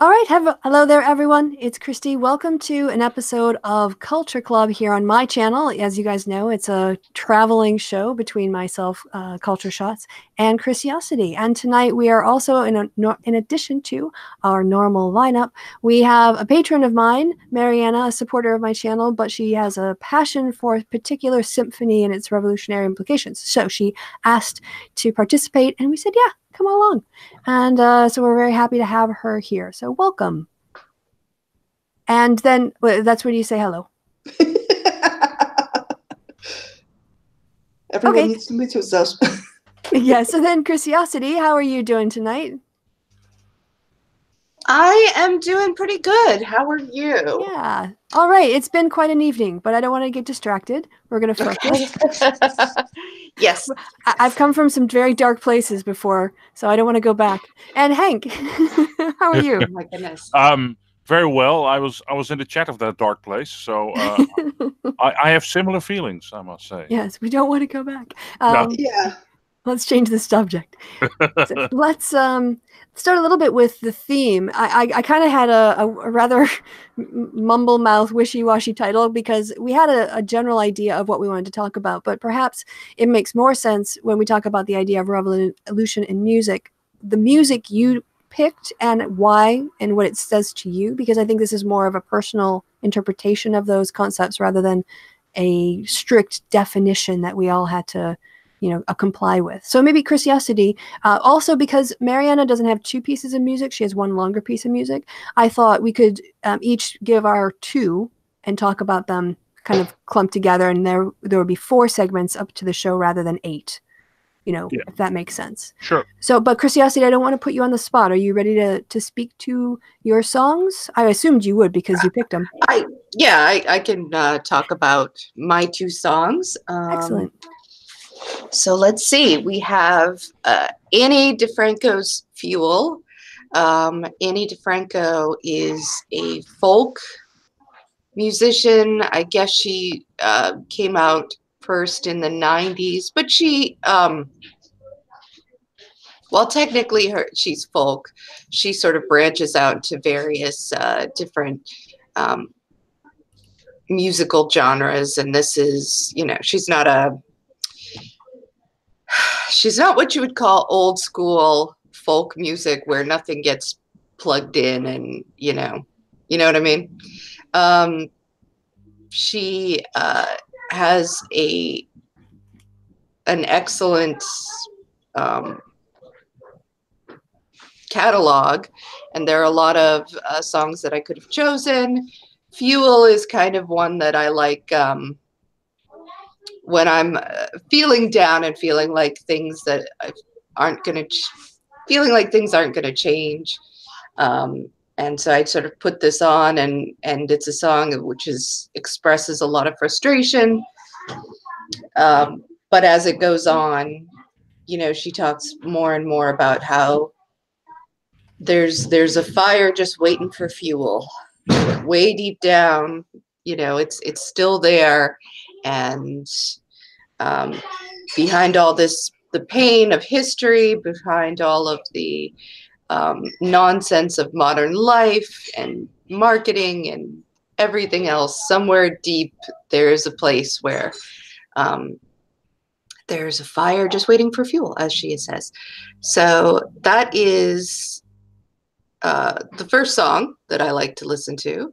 All right, hello there, everyone. It's Christy. Welcome to an episode of Culture Club here on my channel. As you guys know, it's a traveling show between myself, Culture Shots, and Chrisiousity. And tonight we are also, in addition to our normal lineup, we have a patron of mine, Mariana, a supporter of my channel, but she has a passion for a particular symphony and its revolutionary implications. So she asked to participate, and we said, yeah, come along. And so we're very happy to have her here. So welcome. And then that's when you say hello. Everyone needs to meet yourself. Yeah, so then Chrisiousity, how are you doing tonight? I am doing pretty good. How are you? Yeah. All right. It's been quite an evening, but I don't want to get distracted. We're going to focus. Yes. I've come from some very dark places before, so I don't want to go back. And Hank, how are you? Oh my goodness. Very well. I was in the chat of that dark place, so I have similar feelings, I must say. Yes, we don't want to go back. Yeah. Let's change the subject. So let's start a little bit with the theme. I kind of had a rather mumble mouth, wishy-washy title because we had a general idea of what we wanted to talk about, but perhaps it makes more sense when we talk about the idea of revolution in music, the music you picked and why and what it says to you, because I think this is more of a personal interpretation of those concepts rather than a strict definition that we all had to comply with. So maybe Chrisiousity, also because Mariana doesn't have two pieces of music, she has one longer piece of music. I thought we could each give our two and talk about them kind of clumped together, and there would be 4 segments up to the show rather than 8. If that makes sense. Sure. So, but Chrisiousity, I don't want to put you on the spot. Are you ready to speak to your songs? I assumed you would because you picked them. I can talk about my 2 songs. Excellent. So let's see. We have Annie DeFranco's Fuel. Annie DeFranco is a folk musician. I guess she came out first in the 90s, but she, well, technically she's folk. She sort of branches out to various different musical genres, and this is, she's not what you would call old school folk music where nothing gets plugged in and, you know what I mean? She has an excellent catalog, and there are a lot of songs that I could have chosen. Fuel is kind of one that I like when I'm feeling down and feeling like things that aren't going to change. And so I sort of put this on, and it's a song which expresses a lot of frustration. But as it goes on, she talks more and more about how there's a fire just waiting for fuel, way deep down. It's still there, and behind all this, the pain of history, behind all of the nonsense of modern life and marketing and everything else, somewhere deep there's a place where there's a fire just waiting for fuel, as she says. So that is the first song that I like to listen to.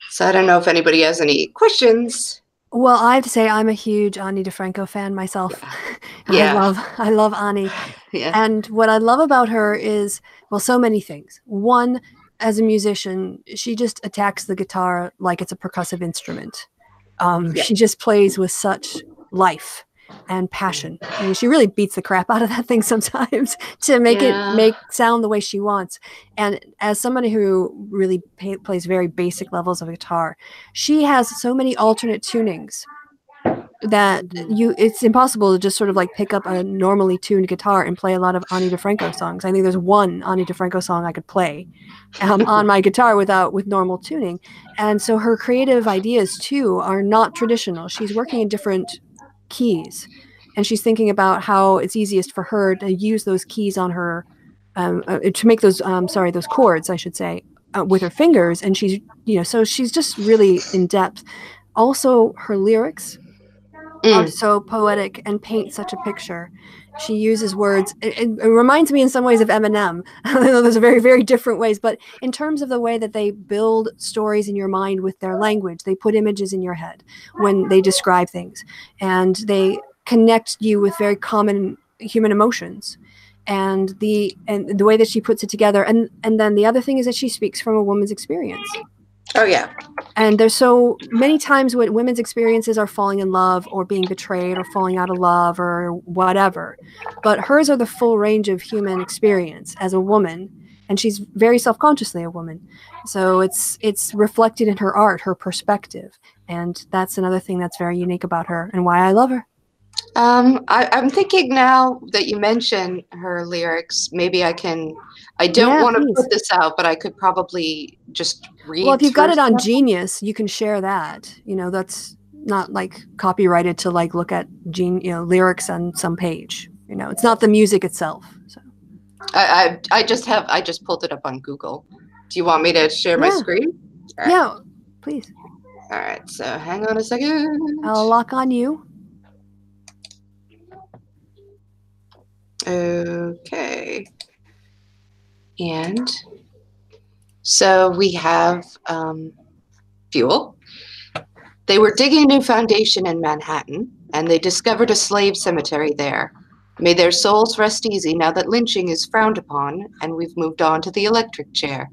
So I don't know if anybody has any questions. Well, I have to say I'm a huge Ani DeFranco fan myself. Yeah. I love Ani. Yeah. And what I love about her is, well, so many things. One, as a musician, she just attacks the guitar like it's a percussive instrument. She just plays with such life and passion. I mean, she really beats the crap out of that thing sometimes to make it sound the way she wants. And as somebody who really plays very basic levels of guitar, she has so many alternate tunings that it's impossible to just sort of like pick up a normally tuned guitar and play a lot of Ani DeFranco songs. I think there's one Ani DeFranco song I could play on my guitar with normal tuning. And so her creative ideas too are not traditional. She's working in different keys, and she's thinking about how it's easiest for her to use those keys on her to make those those chords, I should say, with her fingers, and she's so she's just really in depth. Also, her lyrics are so poetic and paint such a picture. She uses words. It reminds me in some ways of Eminem. I know those are very, very different ways, but in terms of the way that they build stories in your mind with their language, they put images in your head when they describe things, and they connect you with very common human emotions. And the way that she puts it together, and then the other thing is that she speaks from a woman's experience. Oh yeah. And there's so many times when women's experiences are falling in love or being betrayed or falling out of love or whatever, but hers are the full range of human experience as a woman, and she's very self-consciously a woman, so it's reflected in her art, her perspective, and that's another thing that's very unique about her and why I love her. I'm thinking now that you mention her lyrics, maybe I don't want to put this out, but I could probably just read. Well, if you've got it on Genius, you can share that. That's not like copyrighted to like look at lyrics on some page. It's not the music itself. So I just pulled it up on Google. Do you want me to share my screen? Right. Yeah, please. All right, so hang on a second. I'll lock on you. Okay. And so we have fuel. They were digging a new foundation in Manhattan, and they discovered a slave cemetery there. May their souls rest easy now that lynching is frowned upon, and we've moved on to the electric chair.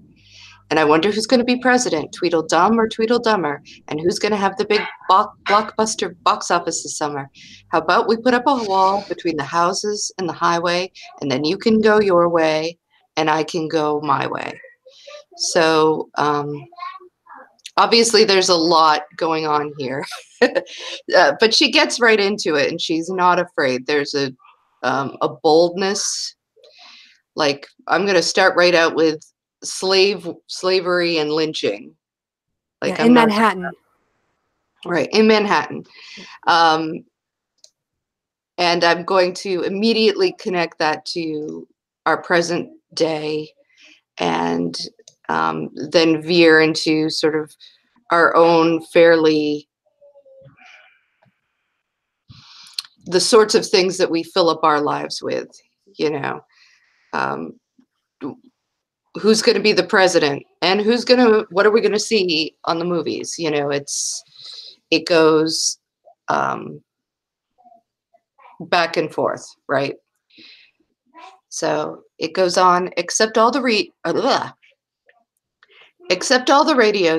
And I wonder who's going to be president, Tweedledum or Tweedledummer, and who's going to have the big blockbuster box office this summer. How about we put up a wall between the houses and the highway, and then you can go your way, and I can go my way. So obviously there's a lot going on here, but she gets right into it, and she's not afraid. There's a boldness. Like, I'm going to start right out with slavery and lynching, like in Manhattan, right, in Manhattan, and I'm going to immediately connect that to our present day, and then veer into sort of our own the sorts of things that we fill up our lives with, who's going to be the president, and what are we going to see on the movies? It goes back and forth, right? So it goes on, except all the radios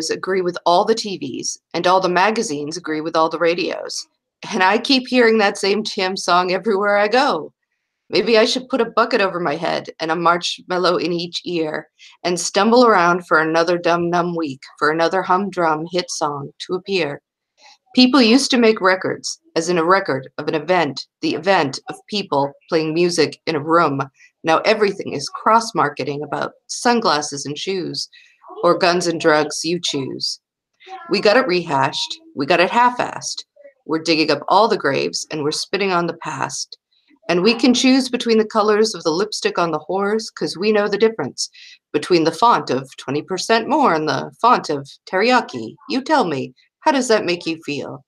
agree with all the TVs, and all the magazines agree with all the radios. And I keep hearing that same Tim song everywhere I go. Maybe I should put a bucket over my head and a marshmallow in each ear and stumble around for another dumb week, for another humdrum hit song to appear. People used to make records, as in a record of an event, the event of people playing music in a room. Now everything is cross-marketing about sunglasses and shoes, or guns and drugs, you choose. We got it rehashed, we got it half-assed. We're digging up all the graves, and we're spitting on the past. And we can choose between the colors of the lipstick on the whores, because we know the difference between the font of 20% more and the font of teriyaki. You tell me, how does that make you feel?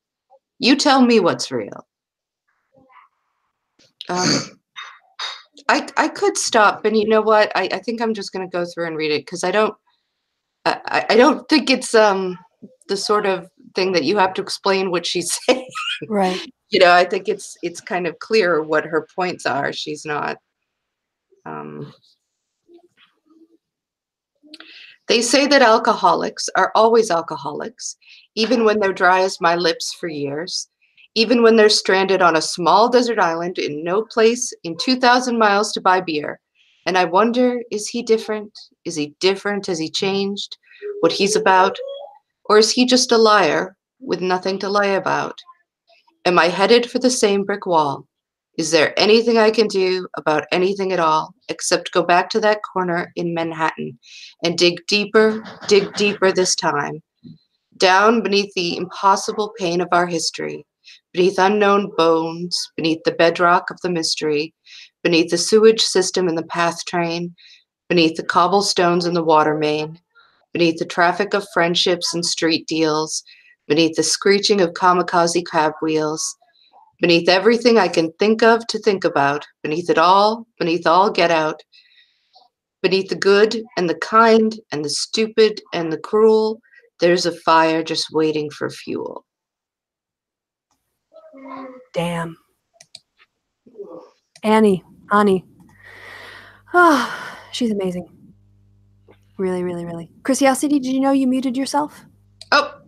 You tell me what's real. I could stop, and you know what? I think I'm just going to go through and read it, because I don't think it's the sort of thing that you have to explain what she's saying. Right. I think it's kind of clear what her points are. She's not. They say that alcoholics are always alcoholics, even when they're dry as my lips for years, even when they're stranded on a small desert island in no place in 2,000 miles to buy beer. And I wonder, is he different? Is he different? Has he changed what he's about? Or is he just a liar with nothing to lie about? Am I headed for the same brick wall? Is there anything I can do about anything at all, except go back to that corner in Manhattan and dig deeper this time, down beneath the impossible pain of our history, beneath unknown bones, beneath the bedrock of the mystery, beneath the sewage system and the path train, beneath the cobblestones and the water main, beneath the traffic of friendships and street deals, beneath the screeching of kamikaze cab wheels, beneath everything I can think of to think about, beneath all get out, beneath the good and the kind and the stupid and the cruel, there's a fire just waiting for fuel. Damn. Ani. Oh, she's amazing. Really, really, really. Chrisiousity, did you know you muted yourself? Oh.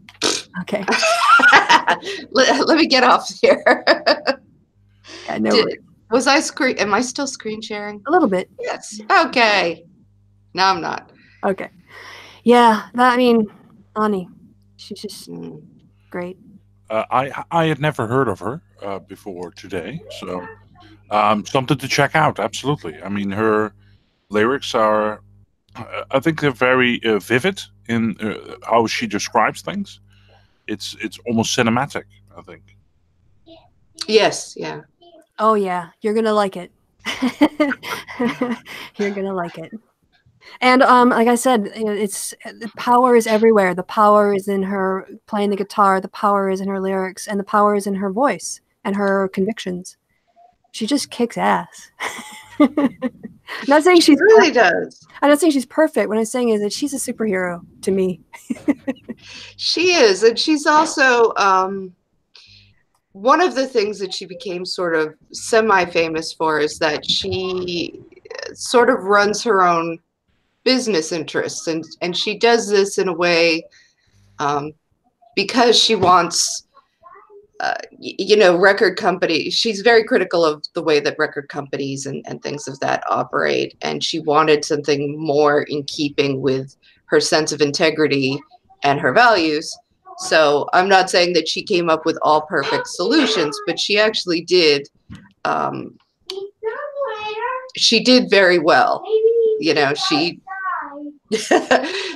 Okay. Let me get off here. Yeah, no worries. Am I still screen sharing? A little bit. Yes. Okay. No, I'm not. Okay. Yeah, Ani. She's just great. I had never heard of her before today, so something to check out. Absolutely. I mean, her lyrics are, I think, they're very vivid in how she describes things. It's almost cinematic, I think. Yes. Yeah. Oh yeah, you're gonna like it. You're gonna like it. And like I said, it's the power is everywhere. The power is in her playing the guitar. The power is in her lyrics, and the power is in her voice and her convictions. She just kicks ass. I'm not saying she really does. I'm not saying she's perfect. What I'm saying is that she's a superhero to me. She is, and she's also one of the things that she became sort of semi-famous for is that she sort of runs her own business interests, and she does this in a way because she wants record companies. She's very critical of the way that record companies and things of that operate, and she wanted something more in keeping with her sense of integrity and her values. So I'm not saying that she came up with all perfect solutions, but she actually did. She did very well.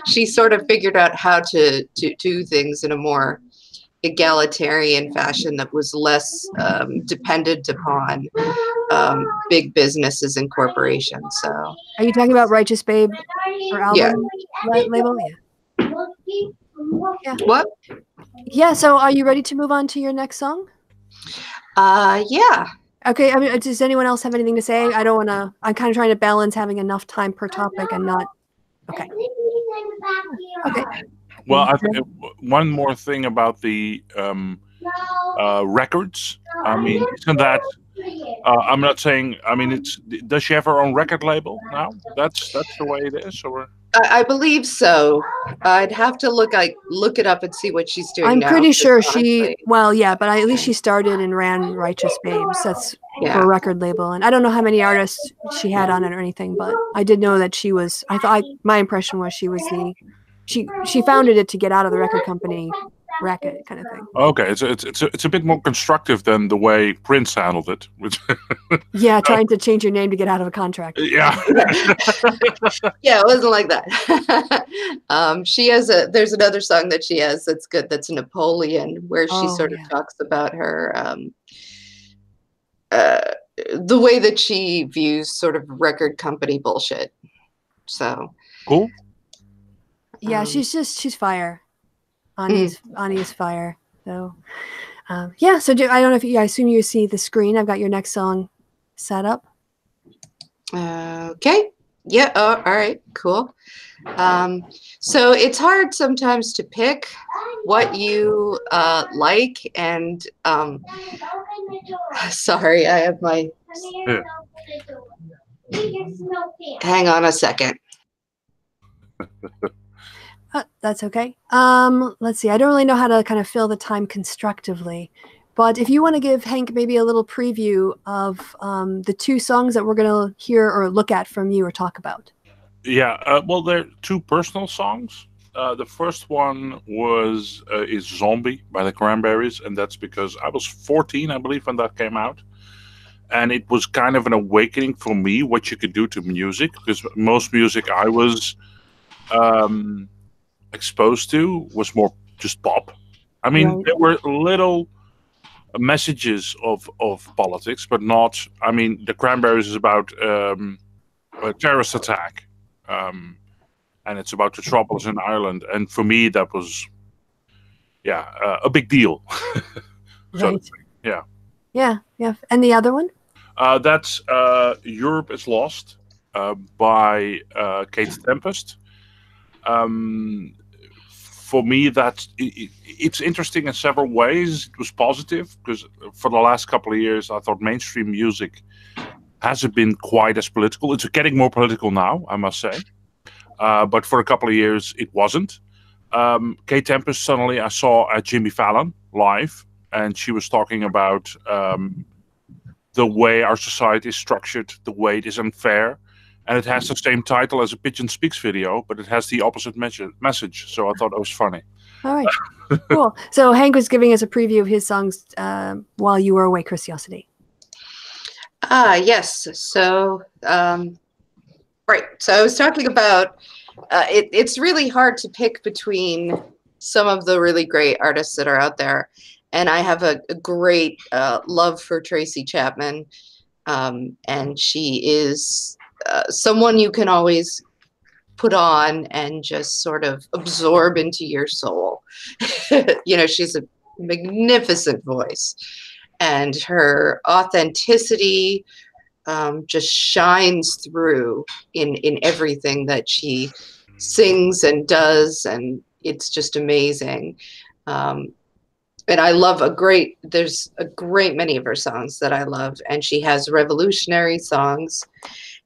She sort of figured out how to do things in a more egalitarian fashion that was less dependent upon big businesses and corporations. So, are you talking about Righteous Babe, her album label? Yeah. What? Yeah. So, are you ready to move on to your next song? Yeah. Okay. I mean, does anyone else have anything to say? I don't want to. I'm kind of trying to balance having enough time per topic and not. Okay. Okay. Well, I think one more thing about the records. I mean, isn't that? I'm not saying. I mean, does she have her own record label now? That's the way it is, or? I believe so. I'd have to look it up and see what she's doing. I'm now, pretty sure honestly. but at least she started and ran Righteous Babes. That's her record label, and I don't know how many artists she had on it or anything, but I did know that she was. My impression was she was she founded it to get out of the record company racket kind of thing. Okay, it's a bit more constructive than the way Prince handled it. Yeah, trying to change your name to get out of a contract. Yeah. Yeah, it wasn't like that. She has there's another song that she has that's good. That's Napoleon, where she sort of talks about her the way that she views sort of record company bullshit. So cool. Yeah, she's fire. Ani is fire. So, yeah. So I don't know if I assume you see the screen. I've got your next song set up. Okay. Yeah. Oh, all right. Cool. So it's hard sometimes to pick what you like, and sorry, I have my. Hang on a second. That's okay. Let's see. I don't really know how to kind of fill the time constructively, but if you want to give Hank maybe a little preview of the two songs that we're going to hear or look at from you or talk about. Yeah. Well, they're two personal songs. The first one is Zombie by the Cranberries, and that's because I was 14, I believe, when that came out. And it was kind of an awakening for me what you could do to music, because most music I was exposed to was more just pop. I mean, there were little messages of politics, but not. I mean, the Cranberries is about a terrorist attack, and it's about the troubles in Ireland. And for me, that was a big deal. So, Right. yeah. Yeah. Yeah. And the other one? That's Europe is Lost by Kate Tempest. For me, it's interesting in several ways. It was positive because for the last couple of years, I thought mainstream music hasn't been quite as political. It's getting more political now, I must say. But for a couple of years, it wasn't. Kate Tempest, suddenly I saw at Jimmy Fallon live, and she was talking about the way our society is structured, the way it is unfair. And it has the same title as a Pigeon Speaks video, but it has the opposite message. So I thought it was funny. All right. Cool. So Hank was giving us a preview of his songs while you were away, Chrisiousity. Yes. So, right. So I was talking about, it's really hard to pick between some of the really great artists that are out there. And I have a great love for Tracy Chapman. And she is someone you can always put on and just sort of absorb into your soul. You know, she's a magnificent voice, and her authenticity just shines through in everything that she sings and does, and it's just amazing. And I love there's a great many of her songs that I love, and she has revolutionary songs.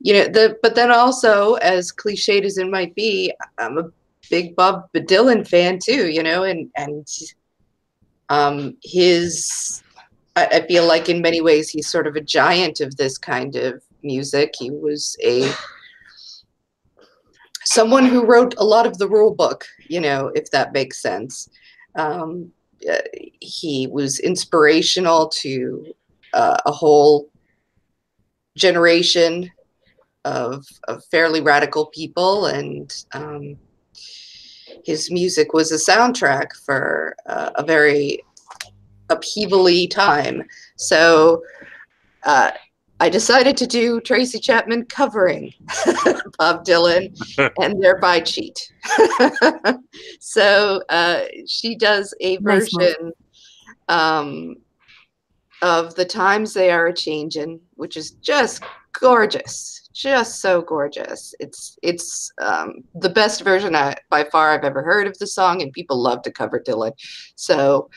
You know, but then also, as cliched as it might be, I'm a big Bob Dylan fan too, you know, and I feel like in many ways he's sort of a giant of this kind of music. He was someone who wrote a lot of the rule book, you know, if that makes sense. He was inspirational to a whole generation of fairly radical people, and his music was a soundtrack for a very upheaval-y time. So I decided to do Tracy Chapman covering Bob Dylan and thereby cheat. So she does a version of The Times They Are A-Changin', which is just gorgeous, just so gorgeous. It's the best version by far I've ever heard of the song, and people love to cover Dylan. So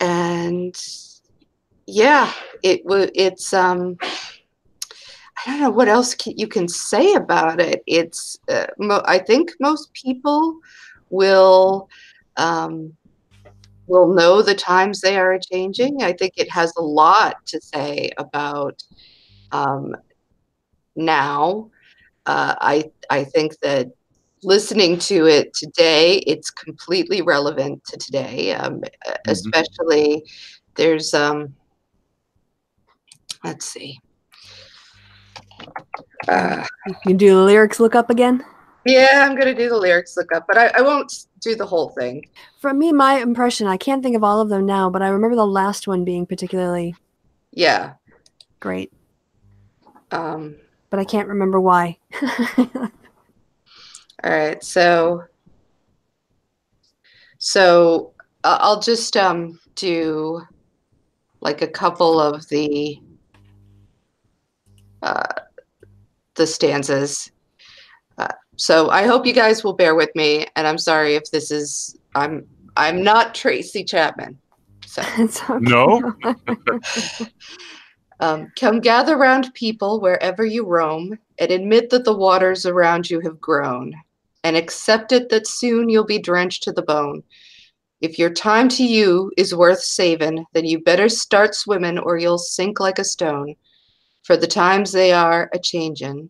and yeah, it's I don't know what else you can say about it. It's I think most people will know The Times They Are A-Changin'. I think it has a lot to say about now. I think that listening to it today, it's completely relevant to today. Especially there's let's see. You can do the lyrics look up again? Yeah, I'm going to do the lyrics look up, but I won't do the whole thing. For me, my impression, I can't think of all of them now, but I remember the last one being particularly great. But I can't remember why. All right, so I'll just do like a couple of the stanzas. So I hope you guys will bear with me, and I'm sorry if this is I'm not Tracy Chapman. So It's okay. No. Come gather round people wherever you roam, and admit that the waters around you have grown, and accept it that soon you'll be drenched to the bone. If your time to you is worth saving, then you better start swimming or you'll sink like a stone, for the times they are a-changin'.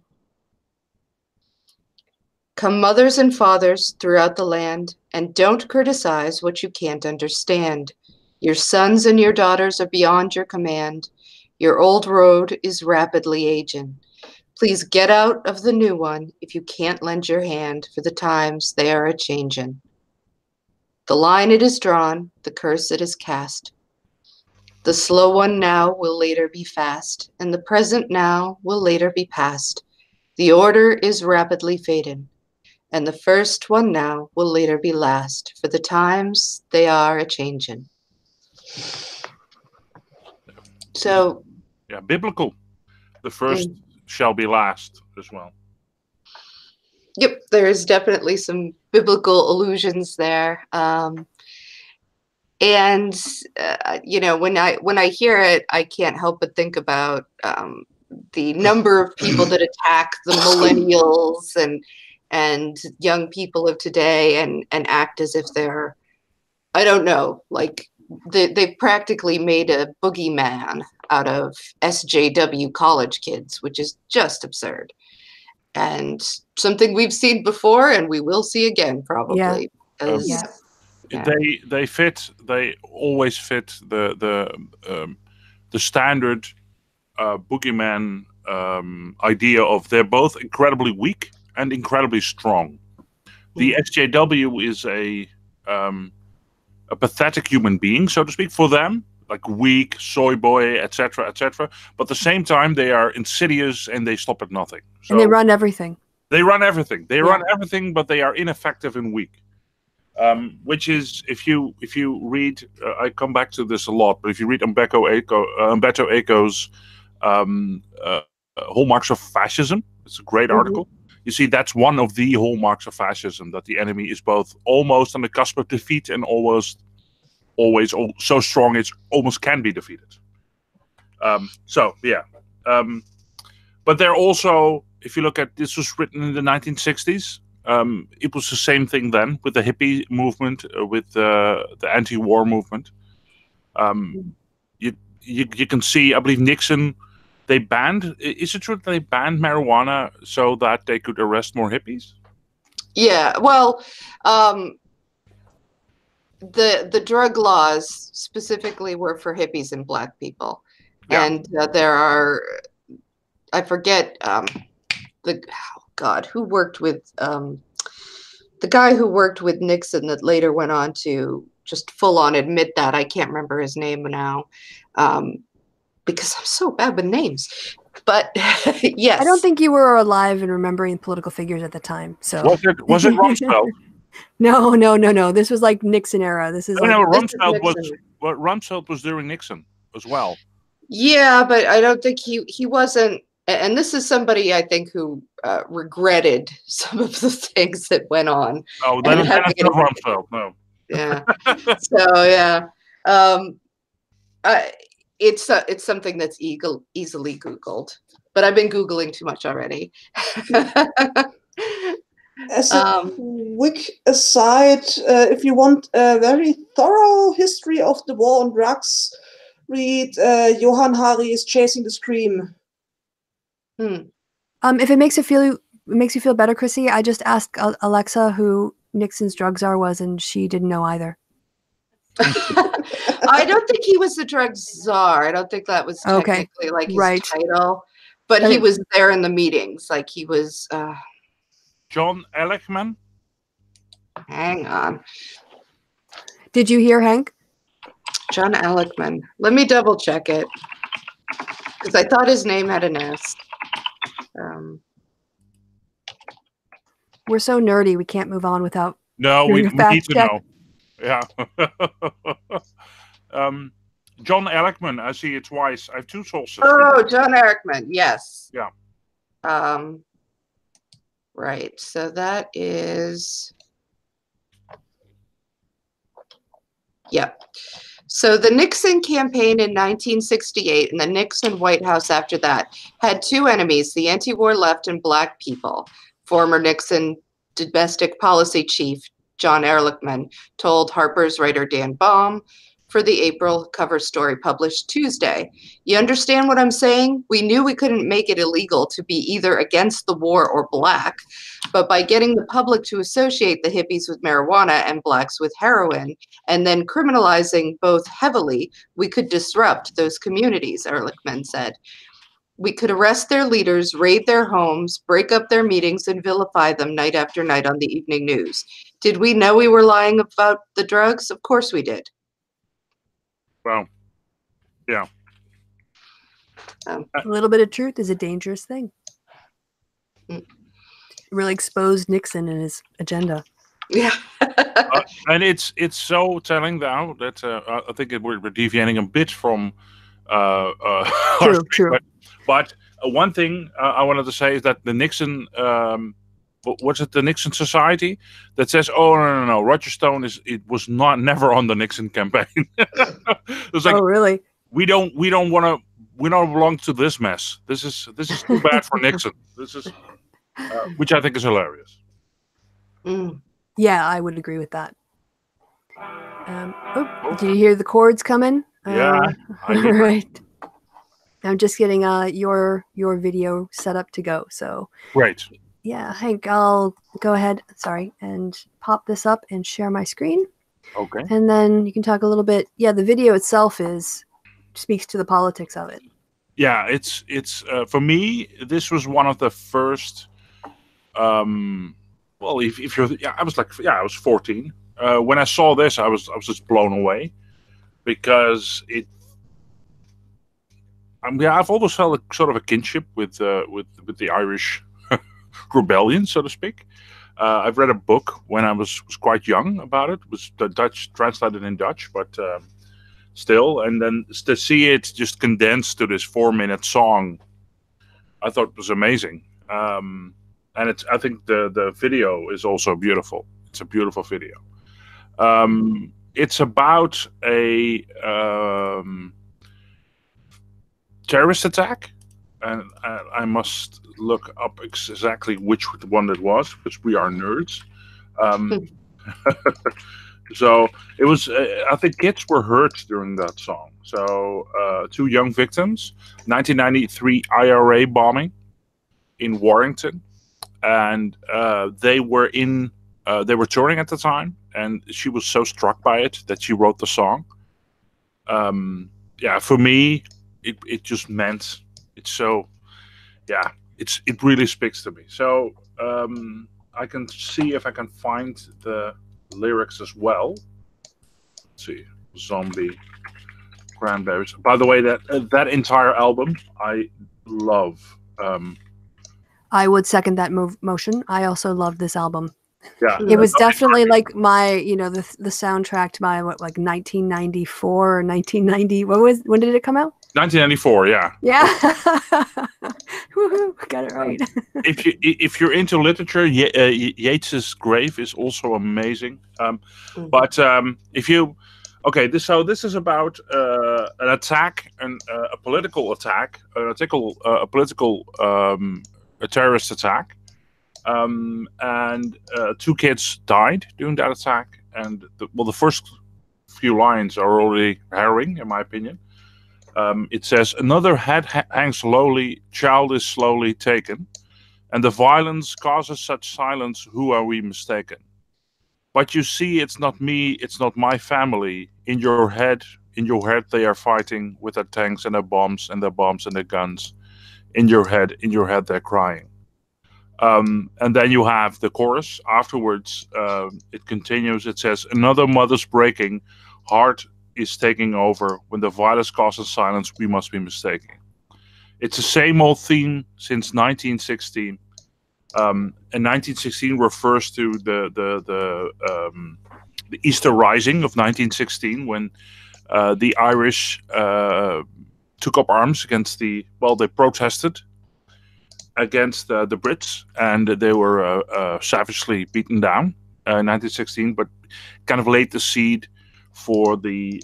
Come mothers and fathers throughout the land, and don't criticize what you can't understand. Your sons and your daughters are beyond your command. Your old road is rapidly aging. Please get out of the new one if you can't lend your hand, for the times they are a-changin'. The line it is drawn, the curse it is cast. The slow one now will later be fast, and the present now will later be past. The order is rapidly fading, and the first one now will later be last, for the times they are a-changing. So, yeah, biblical. The first shall be last as well. Yep, there's definitely some biblical allusions there. And when I hear it, I can't help but think about the number of people that attack the millennials and young people of today and act as if they're, I don't know, like they've practically made a boogeyman out of SJW college kids, which is just absurd. And something we've seen before and we will see again probably. Yeah. They always fit the standard boogeyman idea of they're both incredibly weak and incredibly strong. The SJW is a pathetic human being, so to speak, for them, like weak, soy boy, etc., etc. But at the same time, they are insidious and they stop at nothing. So and they run everything. They run everything. They run everything, but they are ineffective and weak. Which is, if you read, I come back to this a lot, but if you read Umberto Eco's Hallmarks of Fascism, it's a great article. You see, that's one of the hallmarks of fascism, that the enemy is both almost on the cusp of defeat and always so strong it's almost can be defeated. But they're also, if you look at, this was written in the 1960s. It was the same thing then with the hippie movement, with the anti-war movement. You can see, I believe Nixon, they banned. Is it true that they banned marijuana so that they could arrest more hippies? Yeah, well, the drug laws specifically were for hippies and black people, and there are, I forget who worked with the guy who worked with Nixon that later went on to just full on admit that. I can't remember his name now. Because I'm so bad with names. But yes. I don't think you were alive and remembering political figures at the time. So was it Rumsfeld? No. This was like Nixon era. This is Rumsfeld was during Nixon as well. Yeah, but I don't think he wasn't. And this is somebody I think who regretted some of the things that went on. Oh, then it's not Rumsfeld. No. Yeah. So yeah. It's something that's easily Googled, but I've been Googling too much already. As a quick aside, if you want a very thorough history of the war on drugs, read Johann Hari's Chasing the Scream. If it makes you feel better, Chrissy, I just asked Alexa who Nixon's drug czar was, and she didn't know either. I don't think he was the drug czar. I don't think that was technically like his title, but he was there in the meetings. Like he was. John Ehrlichman. Hang on. Did you hear Hank? John Ehrlichman. Let me double check it because I thought his name had an S. We're so nerdy, we can't move on without. No, we need to know. Yeah. John Ehrlichman, I see it twice. I have two sources. Oh, John Ehrlichman, yes. Yeah. Right. So that is. Yeah. So the Nixon campaign in 1968 and the Nixon White House after that had two enemies, the anti-war left and black people. Former Nixon domestic policy chief John Ehrlichman told Harper's writer Dan Baum for the April cover story published Tuesday. You understand what I'm saying? We knew we couldn't make it illegal to be either against the war or black, but by getting the public to associate the hippies with marijuana and blacks with heroin, and then criminalizing both heavily, we could disrupt those communities, Ehrlichman said. We could arrest their leaders, raid their homes, break up their meetings, and vilify them night after night on the evening news. Did we know we were lying about the drugs? Of course we did. Well, yeah. A little bit of truth is a dangerous thing. Mm. Really exposed Nixon and his agenda. Yeah. And it's so telling now that I think we're deviating a bit from True. But one thing I wanted to say is that the Nixon, what's it, the Nixon Society, that says, oh no, Roger Stone was never on the Nixon campaign. It's like, oh really? We don't belong to this mess. This is too bad for Nixon. This is which I think is hilarious. Mm. Yeah, I would agree with that. Did you hear the chords coming? Yeah. All right. I'm just getting your video set up to go. So Great. Yeah, Hank, I'll go ahead, and pop this up and share my screen. Okay. And then you can talk a little bit. Yeah, the video itself speaks to the politics of it. Yeah, it's for me, this was one of the first. Well, if you're, I was 14 when I saw this. I was just blown away because I've always felt a sort of a kinship with the Irish rebellion, so to speak. I've read a book when I was quite young about it. It was the Dutch, translated in Dutch, but still. And then to see it just condensed to this 4-minute song, I thought was amazing. And I think the video is also beautiful. It's a beautiful video. It's about a terrorist attack, and I must look up exactly which one it was, because we are nerds. So it was. I think kids were hurt during that song. So 2 young victims, 1993 IRA bombing in Warrington. And they were touring at the time, and she was so struck by it that she wrote the song. For me, it just meant it's so. Yeah, it really speaks to me. So I can see if I can find the lyrics as well. Let's see, Zombie, Cranberries. By the way, that entire album I love. I would second that motion. I also loved this album. Yeah, it was definitely like my, the soundtrack to my 1994 or 1990. When did it come out? 1994. Yeah. Yeah. Woohoo! Got it right. if you're into literature, Yeats's Grave is also amazing. But if you, this is about an attack, a political attack, a terrorist attack, and 2 kids died during that attack. And the first few lines are already harrowing, in my opinion. It says, "Another head hangs lowly, child is slowly taken, and the violence causes such silence. Who are we mistaken? But you see, it's not me, it's not my family. In your head, they are fighting with their tanks and their bombs and their guns. In your head, they're crying." And then you have the chorus afterwards. It continues. It says, "Another mother's breaking, heart is taking over. When the violence causes silence, we must be mistaken." It's the same old theme since 1916. And 1916 refers to the Easter Rising of 1916, when the Irish took up arms against they protested against the Brits, and they were savagely beaten down in 1916, but kind of laid the seed for the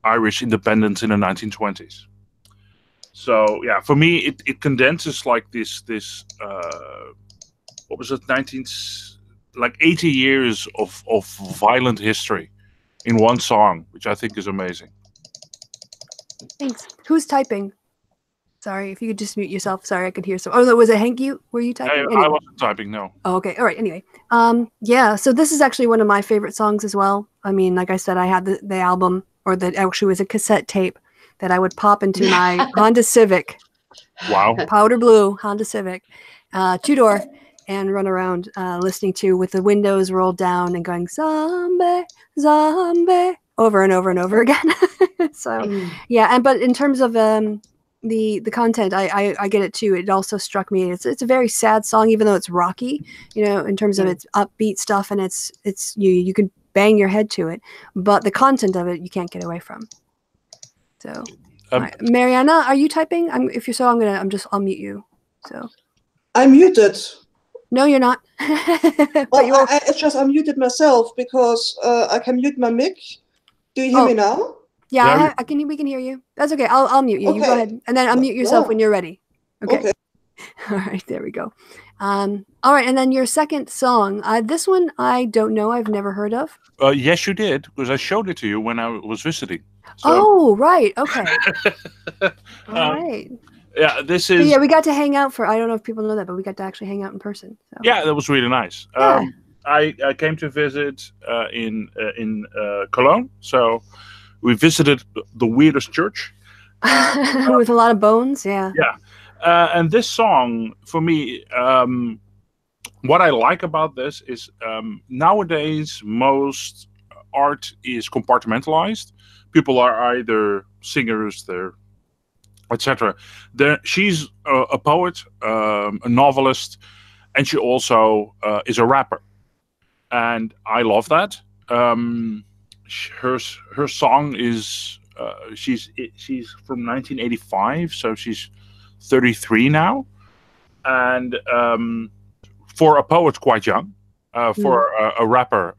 Irish independence in the 1920s. So yeah, for me, it condenses like this what was it, 80 years of violent history in one song, which I think is amazing. Thanks. Who's typing? Sorry, if you could just mute yourself. Sorry, I could hear some. Oh, was it Hank? Were you typing? Anyway. I wasn't typing, no. Oh, okay. All right. Anyway, yeah. So this is actually one of my favorite songs as well. I mean, like I said, I had the album, or that actually was a cassette tape that I would pop into my Honda Civic, Wow. powder blue Honda Civic, 2-door, and run around listening to with the windows rolled down and going zombie, zombie over and over and over again. So yeah, but in terms of the content, I get it too. It also struck me. It's a very sad song, even though it's rocky, in terms of its upbeat stuff, and it's you could bang your head to it, but the content of it you can't get away from. So Mariana, are you typing? If you're so, I'll mute you. So I'm muted. No, you're not. Well, I just unmuted myself because I can mute my mic. Do you hear me now? Yeah, we can hear you. That's okay. I'll mute you. Okay. You go ahead, and then unmute yourself when you're ready. Okay. All right, there we go. All right, and then your second song. This one I don't know. I've never heard of. Yes, you did, because I showed it to you when I was visiting. So. Oh, right. Okay. All right. Yeah, this is. So yeah, we got to hang out for. I don't know if people know that, but we got to actually hang out in person. So. Yeah, that was really nice. Yeah. I came to visit in Cologne, so we visited the weirdest church with a lot of bones. Yeah. Yeah, and this song for me, what I like about this is nowadays most art is compartmentalized. People are either singers, they're etc. She's a poet, a novelist, and she also is a rapper, and I love that. Her song is she's from 1985, so she's 33 now, and for a poet, quite young. For a rapper,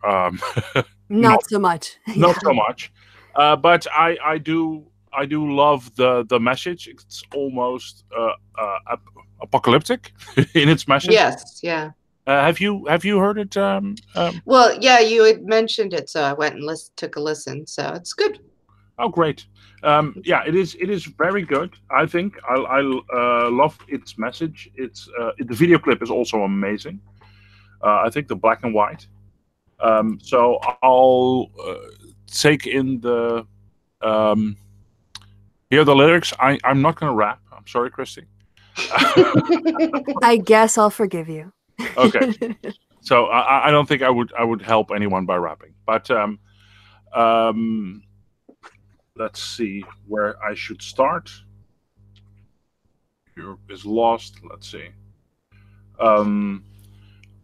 not so much. Not so much, but I do love the message. It's almost apocalyptic in its message. Yes, yeah. Have you heard it? Well, yeah, you had mentioned it, so I went and took a listen. So it's good. Oh, great! Yeah, it is very good. I think I love its message. It's the video clip is also amazing. I think the black and white. So I'll take in the. Here are the lyrics. I'm not going to rap. I'm sorry, Christy. I guess I'll forgive you. Okay. So I don't think I would help anyone by rapping. But let's see where I should start. Europe is lost. Let's see.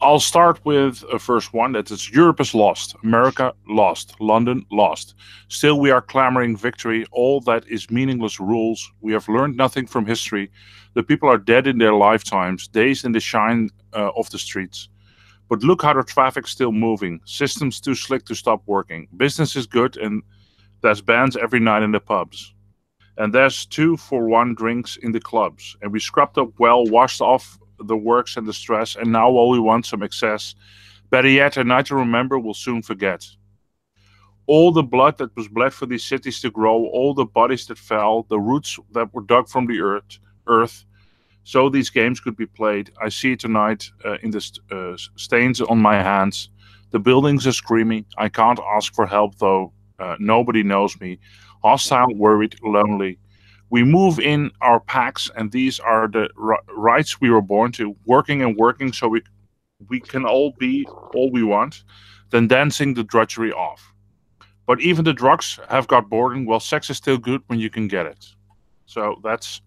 I'll start with a first one. That is Europe is lost. America lost. London lost. Still we are clamoring victory. All that is meaningless rules. We have learned nothing from history. The people are dead in their lifetimes, dazed in the shine of the streets. But look how the traffic's still moving. Systems too slick to stop working. Business is good and there's bands every night in the pubs. And there's 2-for-1 drinks in the clubs. And we scrubbed up well, washed off the works and the stress, and now all we want some excess. Better yet, a night to remember we'll soon forget. All the blood that was bled for these cities to grow, all the bodies that fell, the roots that were dug from the earth, so these games could be played. I see it tonight in the stains on my hands. The buildings are screaming. I can't ask for help though. Nobody knows me. Hostile, worried, lonely. We move in our packs, and these are the rights we were born to, working and working so we can all be all we want, then dancing the drudgery off. But even the drugs have got boring. Well, sex is still good when you can get it. So that's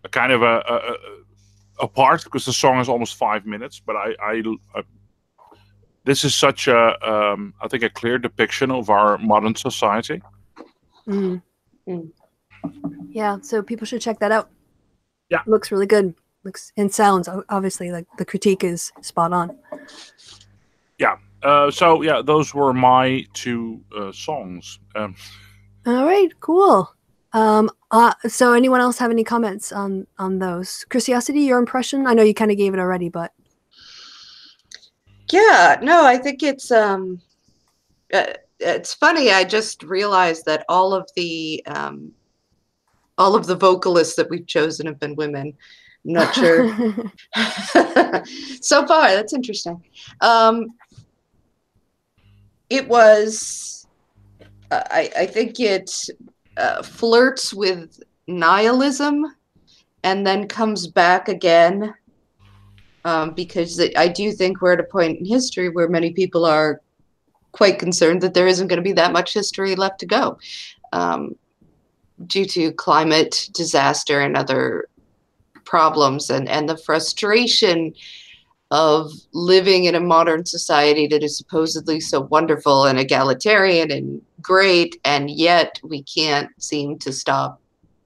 a kind of a part, because the song is almost 5 minutes, but I this is such a I think a clear depiction of our modern society. Mm. Mm. Yeah, so people should check that out. Yeah, looks really good. Looks and sounds obviously like the critique is spot on. Yeah. So yeah, those were my two songs. All right, cool. So anyone else have any comments on those? Chrisiousity, your impression? I know you kind of gave it already, but yeah, no, I think it's funny. I just realized that all of the vocalists that we've chosen have been women. I'm not sure. So far, that's interesting. It was, I think it flirts with nihilism and then comes back again, because I do think we're at a point in history where many people are quite concerned that there isn't going to be that much history left to go, due to climate disaster and other problems, and the frustration of living in a modern society that is supposedly so wonderful and egalitarian and great, and yet we can't seem to stop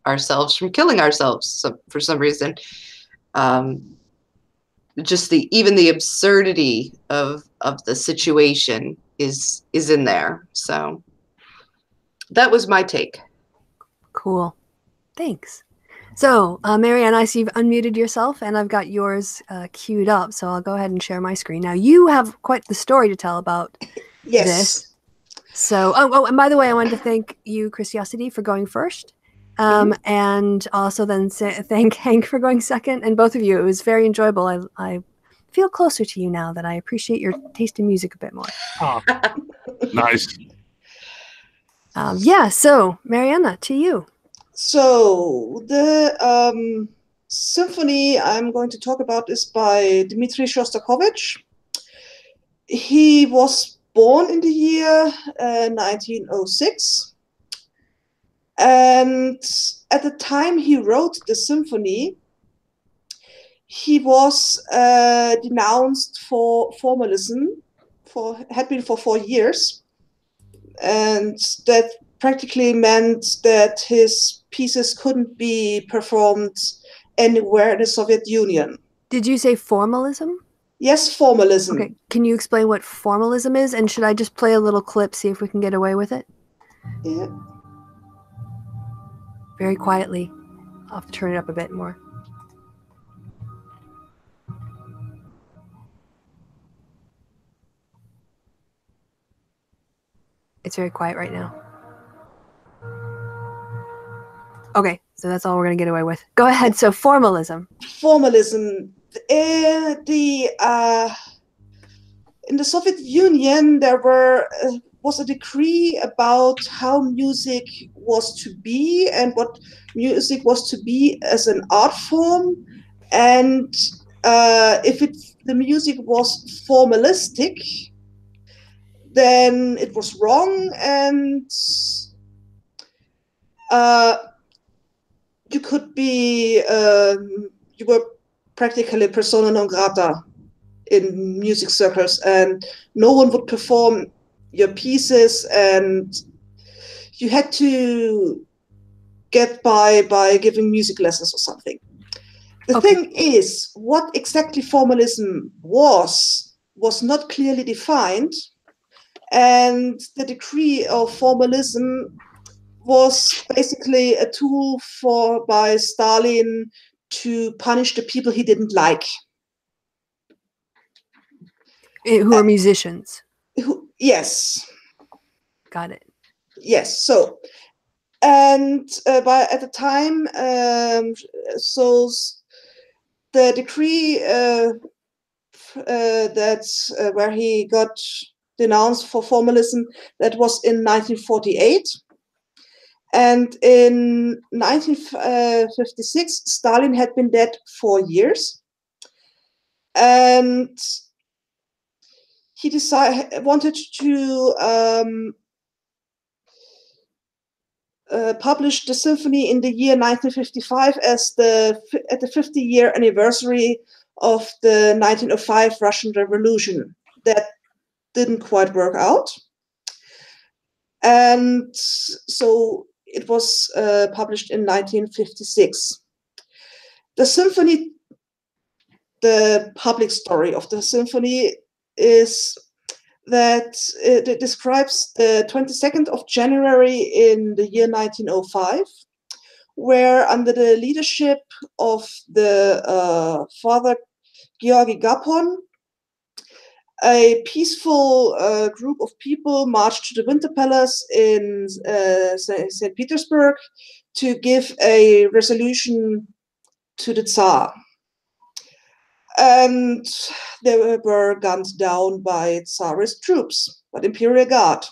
ourselves from killing ourselves for some reason. Just even the absurdity of the situation is in there. So that was my take. Cool. Thanks. So, Marianne, I see you've unmuted yourself, and I've got yours queued up, so I'll go ahead and share my screen. Now, you have quite the story to tell about this. So, and by the way, I wanted to thank you, Chrisiousity, for going first, and also then thank Hank for going second, and both of you. It was very enjoyable. I feel closer to you now that I appreciate your taste in music a bit more. Oh, nice. Yeah, so, Mariana, to you. So the symphony I'm going to talk about is by Dmitri Shostakovich. He was born in the year 1906. And at the time he wrote the symphony, he was denounced for formalism, had been for 4 years. And that practically meant that his pieces couldn't be performed anywhere in the Soviet Union. Did you say formalism? Yes, formalism. Okay, can you explain what formalism is? And should I just play a little clip, see if we can get away with it? Yeah. Very quietly. I'll have to turn it up a bit more. It's very quiet right now. Okay, so that's all we're going to get away with. Go ahead. So formalism. Formalism. In the Soviet Union, there was a decree about how music was to be and what music was to be as an art form. And if the music was formalistic, then it was wrong, and you could be, you were practically persona non grata in music circles, and no one would perform your pieces, and you had to get by giving music lessons or something. The thing is, what exactly formalism was not clearly defined, and the decree of formalism was basically a tool by Stalin to punish the people he didn't like. Who are musicians? Yes. Got it. Yes. So, and at the time, so the decree that's where he got denounced for formalism, that was in 1948. And in 1956, Stalin had been dead 4 years. And he wanted to publish the symphony in the year 1955 as at the 50-year anniversary of the 1905 Russian Revolution. That didn't quite work out. And so it was published in 1956. The symphony, the public story of the symphony is that it describes the 22nd of January in the year 1905, where under the leadership of the Father Georgy Gapon, a peaceful group of people marched to the Winter Palace in St. Petersburg to give a resolution to the Tsar. And they were gunned down by Tsarist troops, by the Imperial Guard.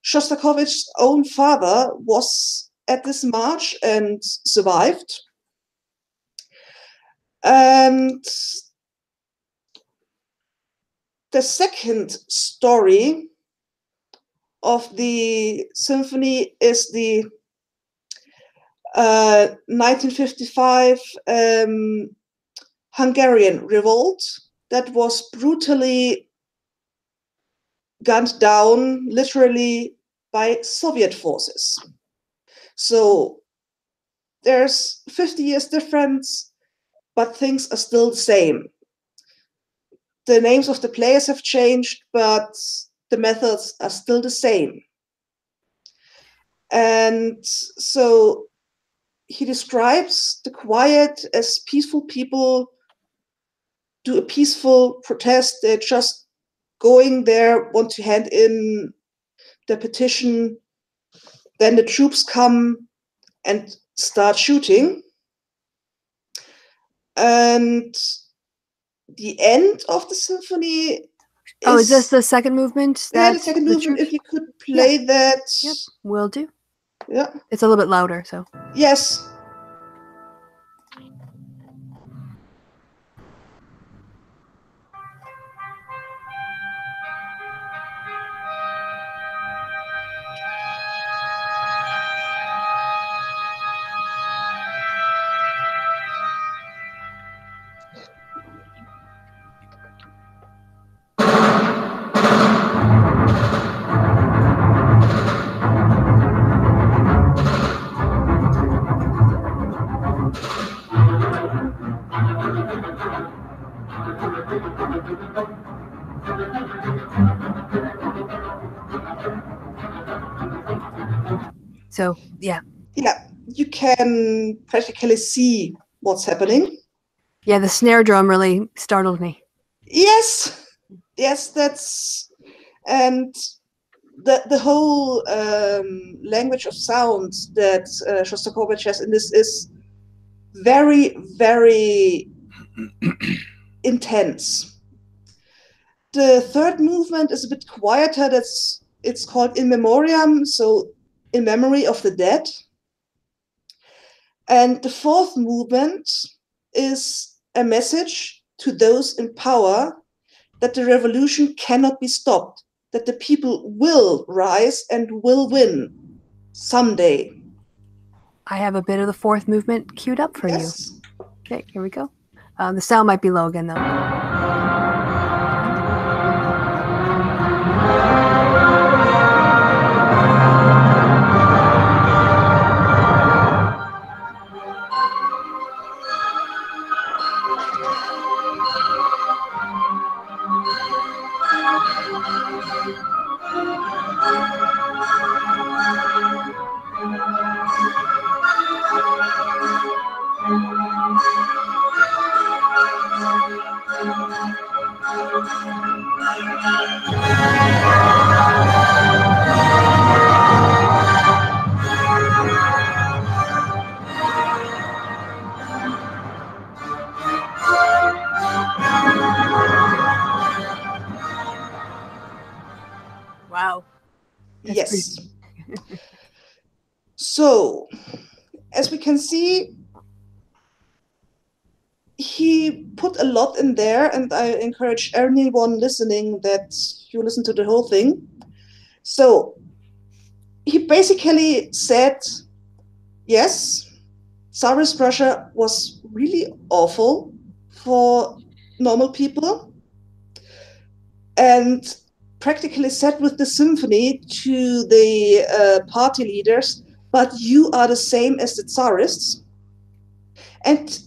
Shostakovich's own father was at this march and survived. And the second story of the symphony is the 1955 Hungarian revolt that was brutally gunned down, literally, by Soviet forces. So there's 50 years difference, but things are still the same. The names of the players have changed, but the methods are still the same. And so he describes the quiet as peaceful people do a peaceful protest. They're just going there, want to hand in the petition. Then the troops come and start shooting. And the end of the symphony is this the second movement? Yeah, the second movement. If you could play that. Yep, will do. Yeah. It's a little bit louder, so. Yes. So, yeah. Yeah, you can practically see what's happening. Yeah, the snare drum really startled me. Yes, that's, and the whole language of sound that Shostakovich has in this is very, very intense. The third movement is a bit quieter. It's called In Memoriam, so in memory of the dead. And the fourth movement is a message to those in power that the revolution cannot be stopped, that the people will rise and will win someday. I have a bit of the fourth movement queued up for you. Okay, here we go. The sound might be low again, though. Wow. Yes. So, as we can see, he put a lot in there, and I encourage anyone listening that you listen to the whole thing. So, he basically said, yes, Tsarist Russia was really awful for normal people, and practically said with the symphony to the party leaders, but you are the same as the Tsarists. And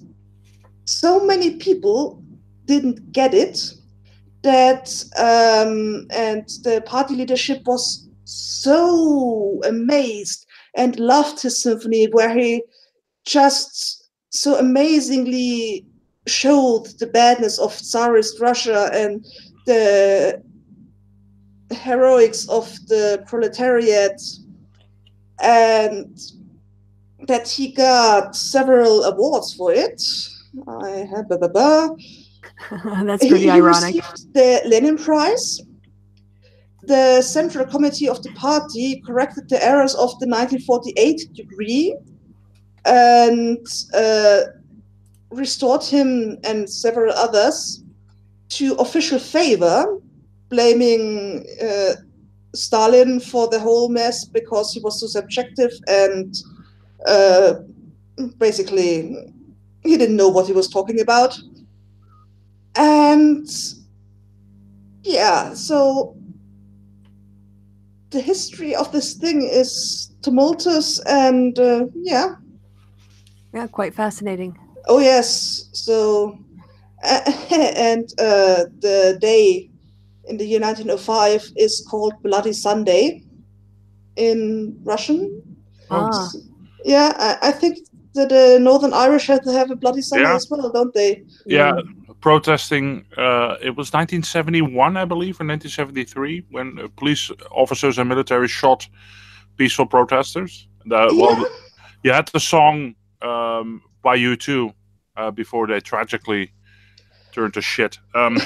so many people didn't get it that, and the party leadership was so amazed and loved his symphony, where he just so amazingly showed the badness of Tsarist Russia and the heroics of the proletariat, and that he got several awards for it. I have That's pretty ironic. He received the Lenin Prize, the Central Committee of the party corrected the errors of the 1948 decree and restored him and several others to official favor, blaming Stalin for the whole mess because he was so subjective and basically he didn't know what he was talking about. And yeah, so the history of this thing is tumultuous and Yeah, quite fascinating. Oh yes, so and the day in the year 1905 is called Bloody Sunday in Russian. Ah, Yeah, I think that the Northern Irish have a Bloody Sunday Yeah. as well, don't they? Yeah, protesting. It was 1971, I believe, or 1973, when police officers and military shot peaceful protesters. Well, you had the song by U2 before they tragically turned to shit. Because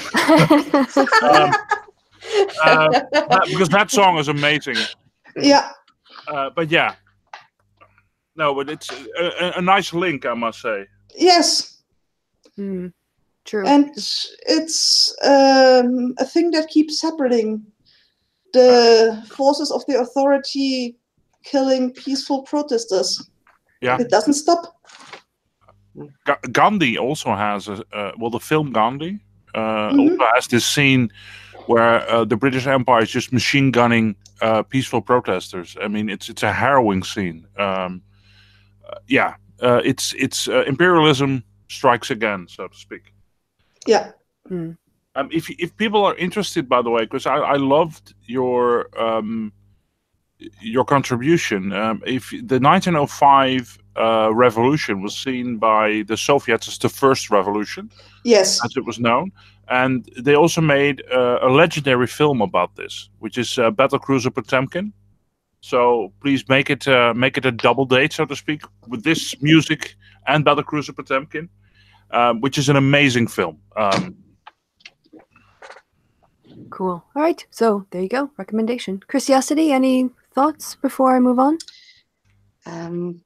that song is amazing. Yeah. But yeah, no, but it's a nice link, I must say. Yes. True. And it's a thing that keeps happening. The forces of the authority killing peaceful protesters. Yeah. It doesn't stop. Gandhi also has the film Gandhi also has this scene where the British Empire is just machine gunning peaceful protesters. I mean, it's a harrowing scene. It's imperialism strikes again, so to speak. Yeah. If people are interested, by the way, because I loved your contribution. If the 1905 revolution was seen by the Soviets as the first revolution, yes, as it was known, and they also made a legendary film about this, which is Battlecruiser Potemkin. So please make it a double date, so to speak, with this music and Battlecruiser Potemkin, which is an amazing film. Cool. All right. So there you go. Recommendation. Chrisiousity, any thoughts before I move on?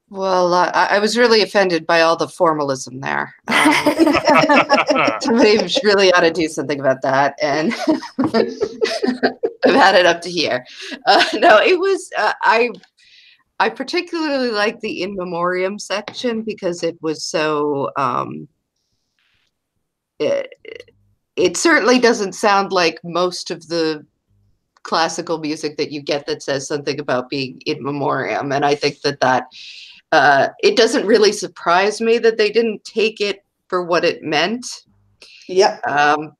Well, I was really offended by all the formalism there. Somebody really ought to do something about that. And I've had it up to here. No, it was, I particularly like the in memoriam section because it was so, it certainly doesn't sound like most of the classical music that you get that says something about being in memoriam. And I think that it doesn't really surprise me that they didn't take it for what it meant. Yeah.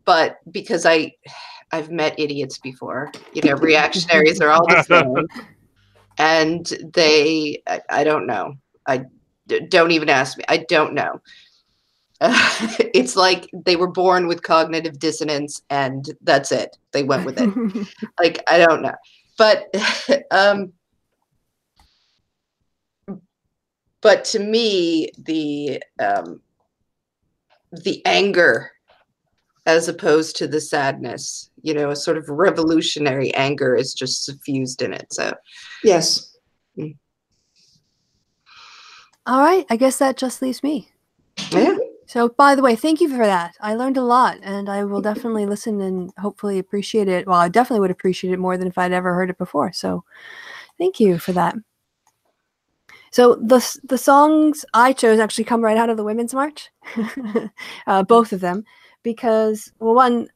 But because I've met idiots before, reactionaries are all the same. And I don't know. Don't even ask me. I don't know. It's like they were born with cognitive dissonance and that's it. They went with it. Like, I don't know. But to me, the anger as opposed to the sadness, a sort of revolutionary anger is just suffused in it. So, yes. All right. I guess that just leaves me. Yeah. So, by the way, thank you for that. I learned a lot, and I will definitely listen and hopefully appreciate it. Well, I definitely would appreciate it more than if I'd ever heard it before. So, thank you for that. So, the songs I chose actually come right out of the Women's March, both of them, because, well, one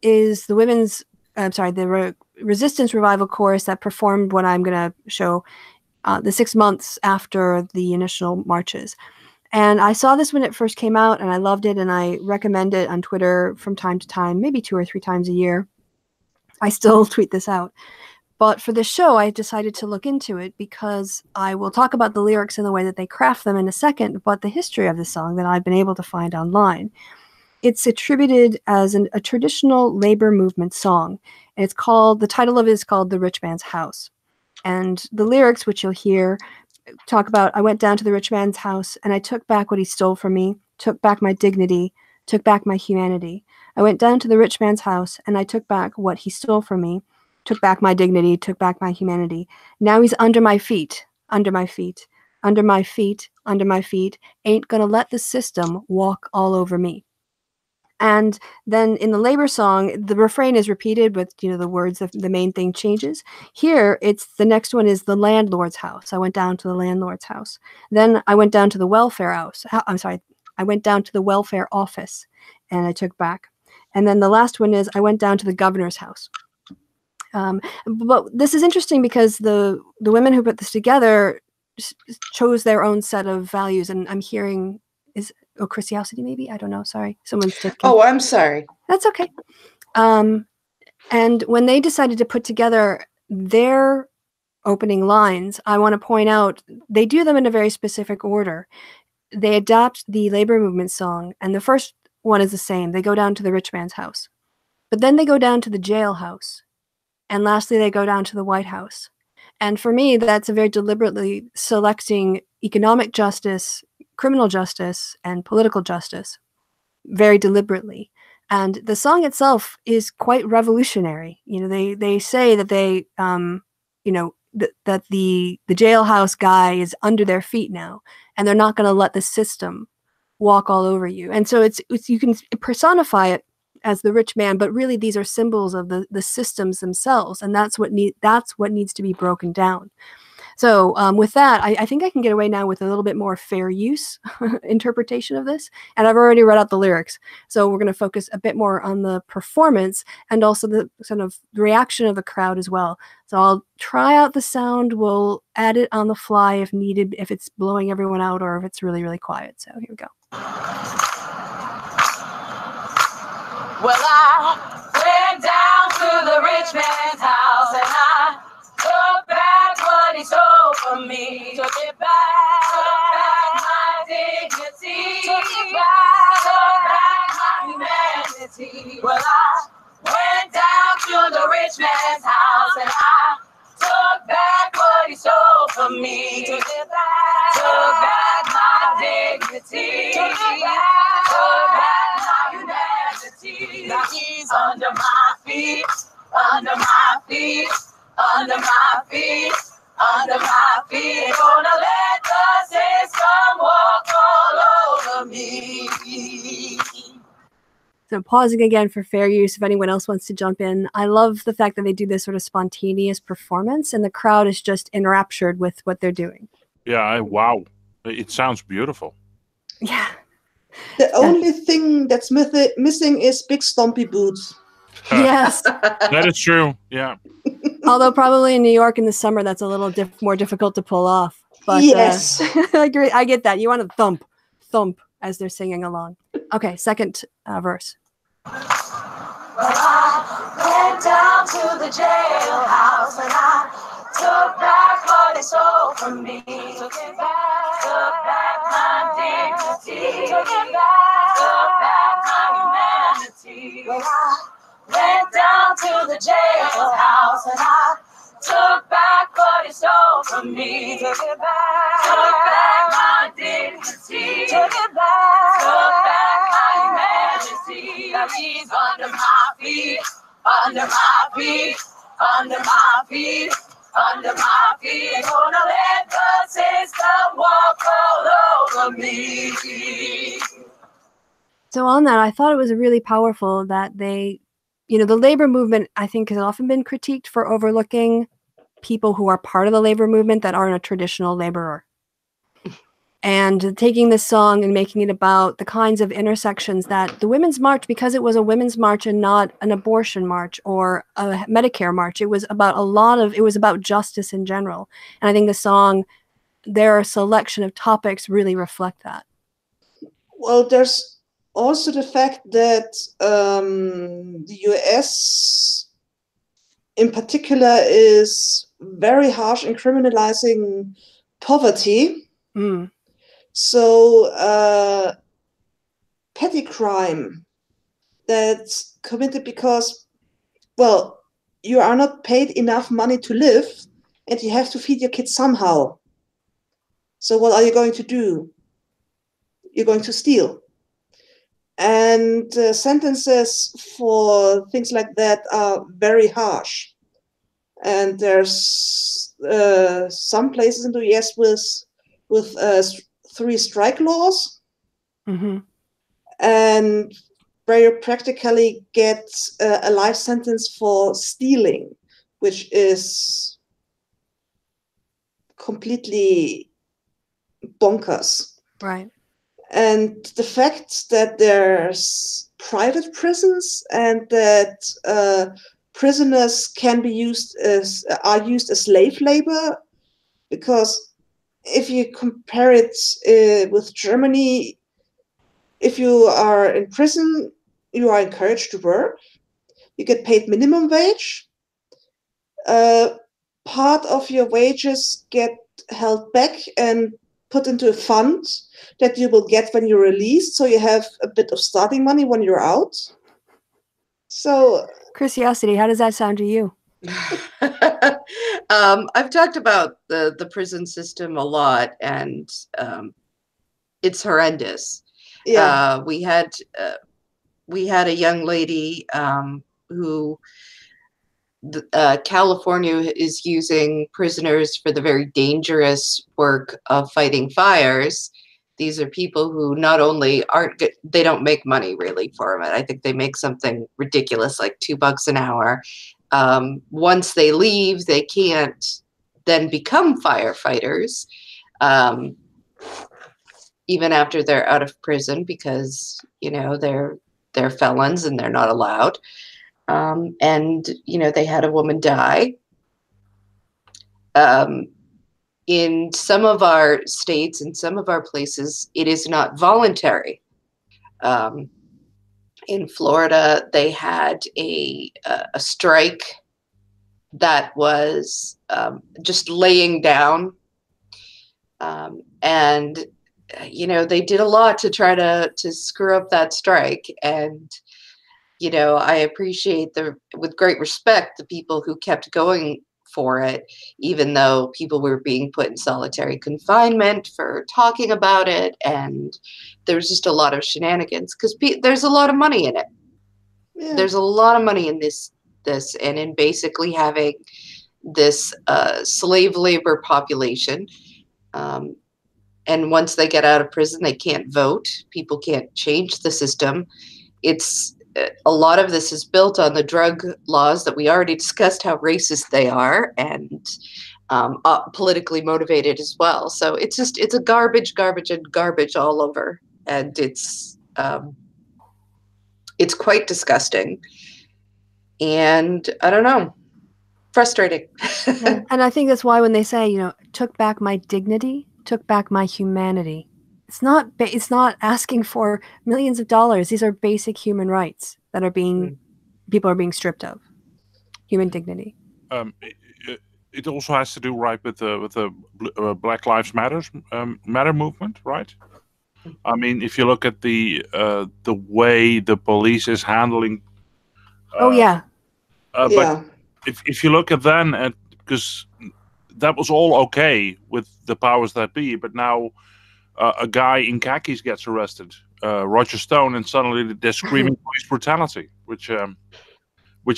is the women's, the Resistance Revival Chorus that performed what I'm going to show the 6 months after the initial marches. And I saw this when it first came out, and I loved it, and I recommend it on Twitter from time to time, maybe 2 or 3 times a year. I still tweet this out. But for this show, I decided to look into it because I will talk about the lyrics and the way that they craft them in a second, but the history of the song that I've been able to find online. It's attributed as a traditional labor movement song. And the title of it is called The Rich Man's House. And the lyrics, which you'll hear, talk about, I went down to the rich man's house and I took back what he stole from me, took back my dignity, took back my humanity. I went down to the rich man's house, and I took back what he stole from me, took back my dignity, took back my humanity. Now he's under my feet, under my feet, under my feet, under my feet. Ain't gonna let the system walk all over me. And then in the labor song, the refrain is repeated with, the words, the main thing changes. Here, it's the next one is the landlord's house. I went down to the landlord's house. Then I went down to the welfare house. I'm sorry, I went down to the welfare office, and I took back. And then the last one is I went down to the governor's house. But this is interesting because the women who put this together chose their own set of values, and I'm hearing Chrisiousity, maybe? I don't know. Sorry. Someone's taking. Oh, I'm sorry. That's okay. And when they decided to put together their opening lines, I want to point out they do them in a very specific order. They adapt the labor movement song, and the first one is the same. They go down to the rich man's house. But then they go down to the jailhouse. And lastly, they go down to the White House. And for me, that's a very deliberately selecting economic justice, criminal justice, and political justice very deliberately. And the song itself is quite revolutionary. They say that they, that the jailhouse guy is under their feet now, and they're not going to let the system walk all over you. And so it's you can personify it as the rich man, but really these are symbols of the systems themselves, and that's what needs to be broken down. So with that, I think I can get away now with a little bit more fair use interpretation of this, and I've already read out the lyrics, so we're going to focus a bit more on the performance and also the sort of reaction of the crowd as well. So I'll try out the sound, we'll add it on the fly if needed, if it's blowing everyone out or if it's really, really quiet. So here we go. Well, I went down to the rich man's house and I took back what he stole from me. Took it back my dignity. Took back my humanity. Well, I went down to the rich man's house and I took back what he stole from me. Took back my dignity. Took back my humanity. Now he's under my feet, under my feet, under my feet, under my feet. Ain't gonna let the system walk all over me. So pausing again for fair use if anyone else wants to jump in. I love the fact that they do this sort of spontaneous performance and the crowd is just enraptured with what they're doing. Yeah, wow. It sounds beautiful. Yeah. The only thing that's missing is big stumpy boots. Yes. That is true. Yeah. Although probably in New York in the summer, that's a little more difficult to pull off. But yes. I agree. I get that. You want to thump as they're singing along. Okay, second verse. Well, I went down to the jailhouse and I took back what they stole from me. Took back my dignity. Took back my humanity. Well, I went down to the jailhouse and I took back what he stole from me. Took back my dignity. Took back my humanity. Now he's under my feet, under my feet, under my feet, under my feet. Ain't gonna let the system walk all over me. So on that, I thought it was really powerful that they, the labor movement, I think, has often been critiqued for overlooking people who are part of the labor movement that aren't a traditional laborer. And taking this song and making it about the kinds of intersections that the Women's March, because it was a women's march and not an abortion march or a Medicare march, it was about it was about justice in general. And I think the song, their selection of topics really reflect that. Well, there's also the fact that the US in particular is very harsh in criminalizing poverty. Mm. So petty crime that's committed because, well, you are not paid enough money to live and you have to feed your kids somehow. So what are you going to do? You're going to steal. and sentences for things like that are very harsh. And there's some places in the US with 3 strike laws, and where you practically get a life sentence for stealing, which is completely bonkers. Right. And the fact that there's private prisons and that prisoners can be used as slave labor, because if you compare it with Germany, if you are in prison, you are encouraged to work. You get paid minimum wage. Part of your wages get held back and put into a fund that you will get when you're released, so you have a bit of starting money when you're out. So, Chrisiousity, how does that sound to you? I've talked about the prison system a lot, and it's horrendous. yeah. We had a young lady who California is using prisoners for the very dangerous work of fighting fires. These are people who not only aren't good, they don't make money really for it. I think they make something ridiculous, like $2 an hour. Once they leave, they can't then become firefighters, even after they're out of prison, because they're felons and they're not allowed. And they had a woman die. In some of our states, in some of our places, it is not voluntary. In Florida, they had a strike that was just laying down, and they did a lot to try to screw up that strike. And I appreciate with great respect, the people who kept going for it, even though people were being put in solitary confinement for talking about it. And there's just a lot of shenanigans because there's a lot of money in it. Yeah. There's a lot of money in this, and in basically having this slave labor population. And once they get out of prison, they can't vote. People can't change the system. A lot of this is built on the drug laws that we already discussed how racist they are, and politically motivated as well. So it's a garbage and garbage all over. And it's quite disgusting. And I don't know, frustrating. And I think that's why when they say, took back my dignity, took back my humanity, it's not asking for millions of dollars. These are basic human rights that are people are being stripped of. Human dignity. It also has to do, right, with the Black Lives Matter movement, right? I mean, if you look at the way the police is handling. Yeah. But if you look at then, because that was all okay with the powers that be, but now a guy in khakis gets arrested, Roger Stone, and suddenly they're screaming police brutality, which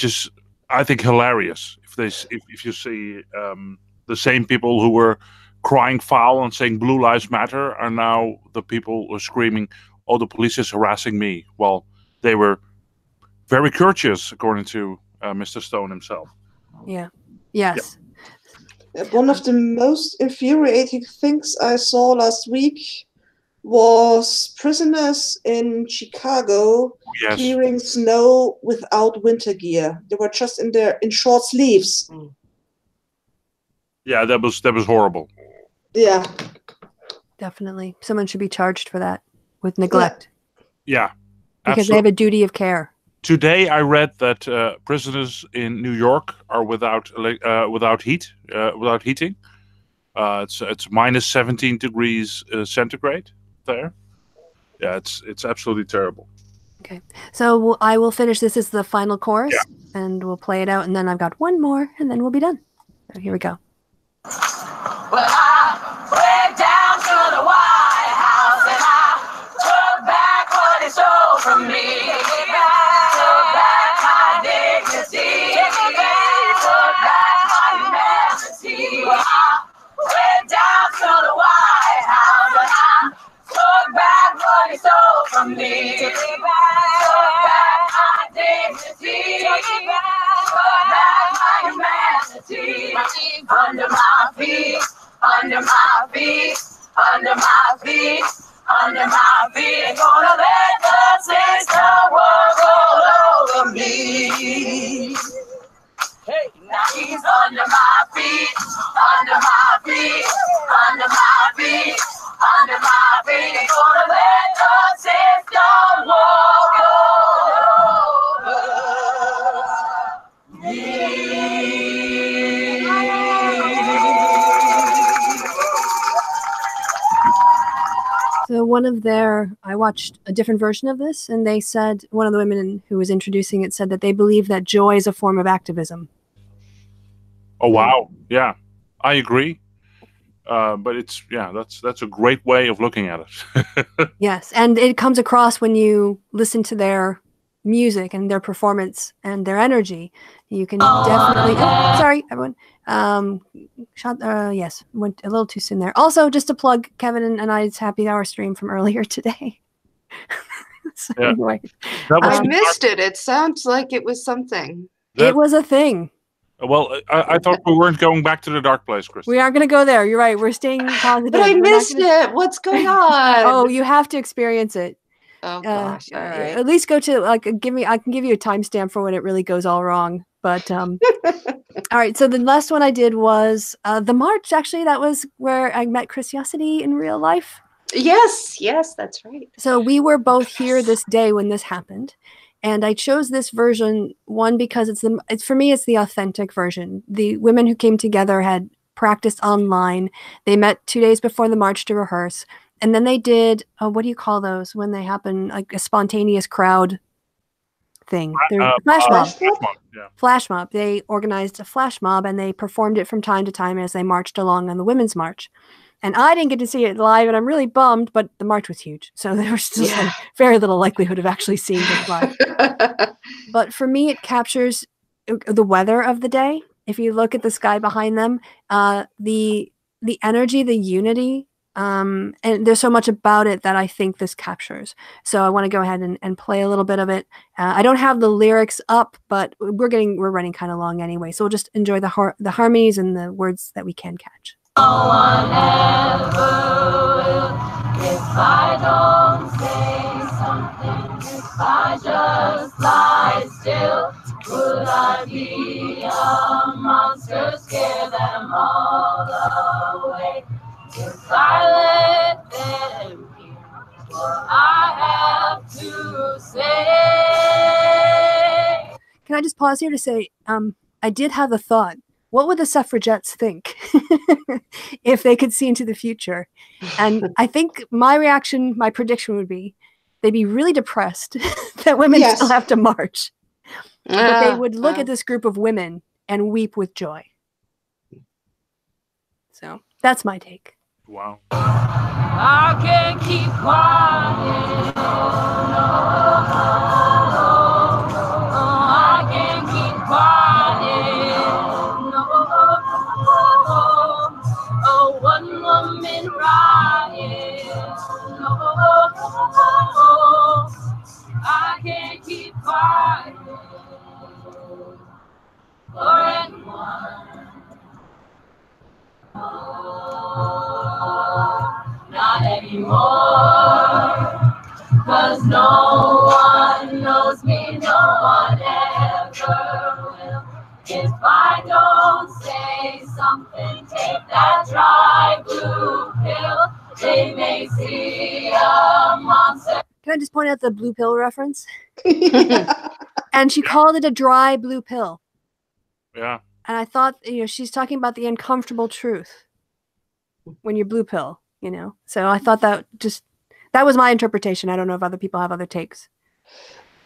is, I think, hilarious. If you see the same people who were crying foul and saying Blue Lives Matter are now the people who are screaming, "Oh, the police is harassing me." Well, they were very courteous, according to Mr. Stone himself. Yeah. Yes. Yeah. One of the most infuriating things I saw last week was prisoners in Chicago clearing snow without winter gear. They were just in short sleeves. Yeah, that was horrible. Yeah. Definitely. Someone should be charged for that with neglect. Yeah. Because they have a duty of care. Today I read that prisoners in New York are without heat, without heating. It's minus 17 degrees centigrade there. Yeah, it's absolutely terrible. Okay, so I will finish. This is the final chorus, and we'll play it out, and then I've got one more, and then we'll be done. So here we go. Well, I went down to the White House and I took back what he stole from from me. Took back my dignity. Took back my humanity. Under my feet, under my feet, under my feet, under my feet. Ain't gonna let the system walk all over me. Hey, now he's under my feet, under my feet, under my feet, under my feet. Ain't gonna let the system walk over me. So I watched a different version of this, and they said, one of the women who was introducing it said that they believe that joy is a form of activism. Oh wow, yeah, I agree. But that's a great way of looking at it. Yes, and it comes across when you listen to their music and their performance and their energy. You can definitely. Oh, sorry, everyone. Yes, went a little too soon there. Also, just to plug Kevin and I's happy hour stream from earlier today. So Yeah. anyway, I missed it. It sounds like it was something. It was a thing. Well, I thought we weren't going back to the dark place, Chris. We aren't going to go there. You're right. We're staying positive. But I missed it. What's going on? Oh, you have to experience it. Oh gosh! All right. At least go to I can give you a timestamp for when it really goes all wrong. But all right. So the last one I did was the March. Actually, that was where I met Chrisiousity in real life. Yes, that's right. So we were both here this day when this happened, and I chose this version because it's for me it's the authentic version. The women who came together had practiced online. They met 2 days before the march to rehearse. And then they did, what do you call those when they happen, like a spontaneous crowd thing? Flash mob. Yeah. Flash mob. They organized a flash mob and they performed it from time to time as they marched along on the Women's March. And I didn't get to see it live, and I'm really bummed, but the march was huge. So there was just very little likelihood of actually seeing it live. But for me, it captures the weather of the day. If you look at the sky behind them, the energy, the unity, and there's so much about it that I think this captures. So I want to go ahead and play a little bit of it. I don't have the lyrics up, but we're running kind of long anyway. So we'll just enjoy the harmonies and the words that we can catch. No one ever will if I don't say something, if I just lie still. Would I be a monster, scare them all away? If I let them hear what I have to say. Can I just pause here to say, I did have a thought. What would the suffragettes think if they could see into the future? And I think my prediction would be they'd be really depressed that women still have to march. But they would look at this group of women and weep with joy. So that's my take. Wow. I can't keep quiet. I can't keep quiet. Oh, one woman riot. I can't keep quiet for anyone. Not anymore, 'cause no one knows me, no one ever will. If I don't say something, take that dry blue pill. They may see a monster. Can I just point out the blue pill reference? And she called it a dry blue pill. Yeah. And I thought, she's talking about the uncomfortable truth when you're blue pill, So I thought that was my interpretation. I don't know if other people have other takes.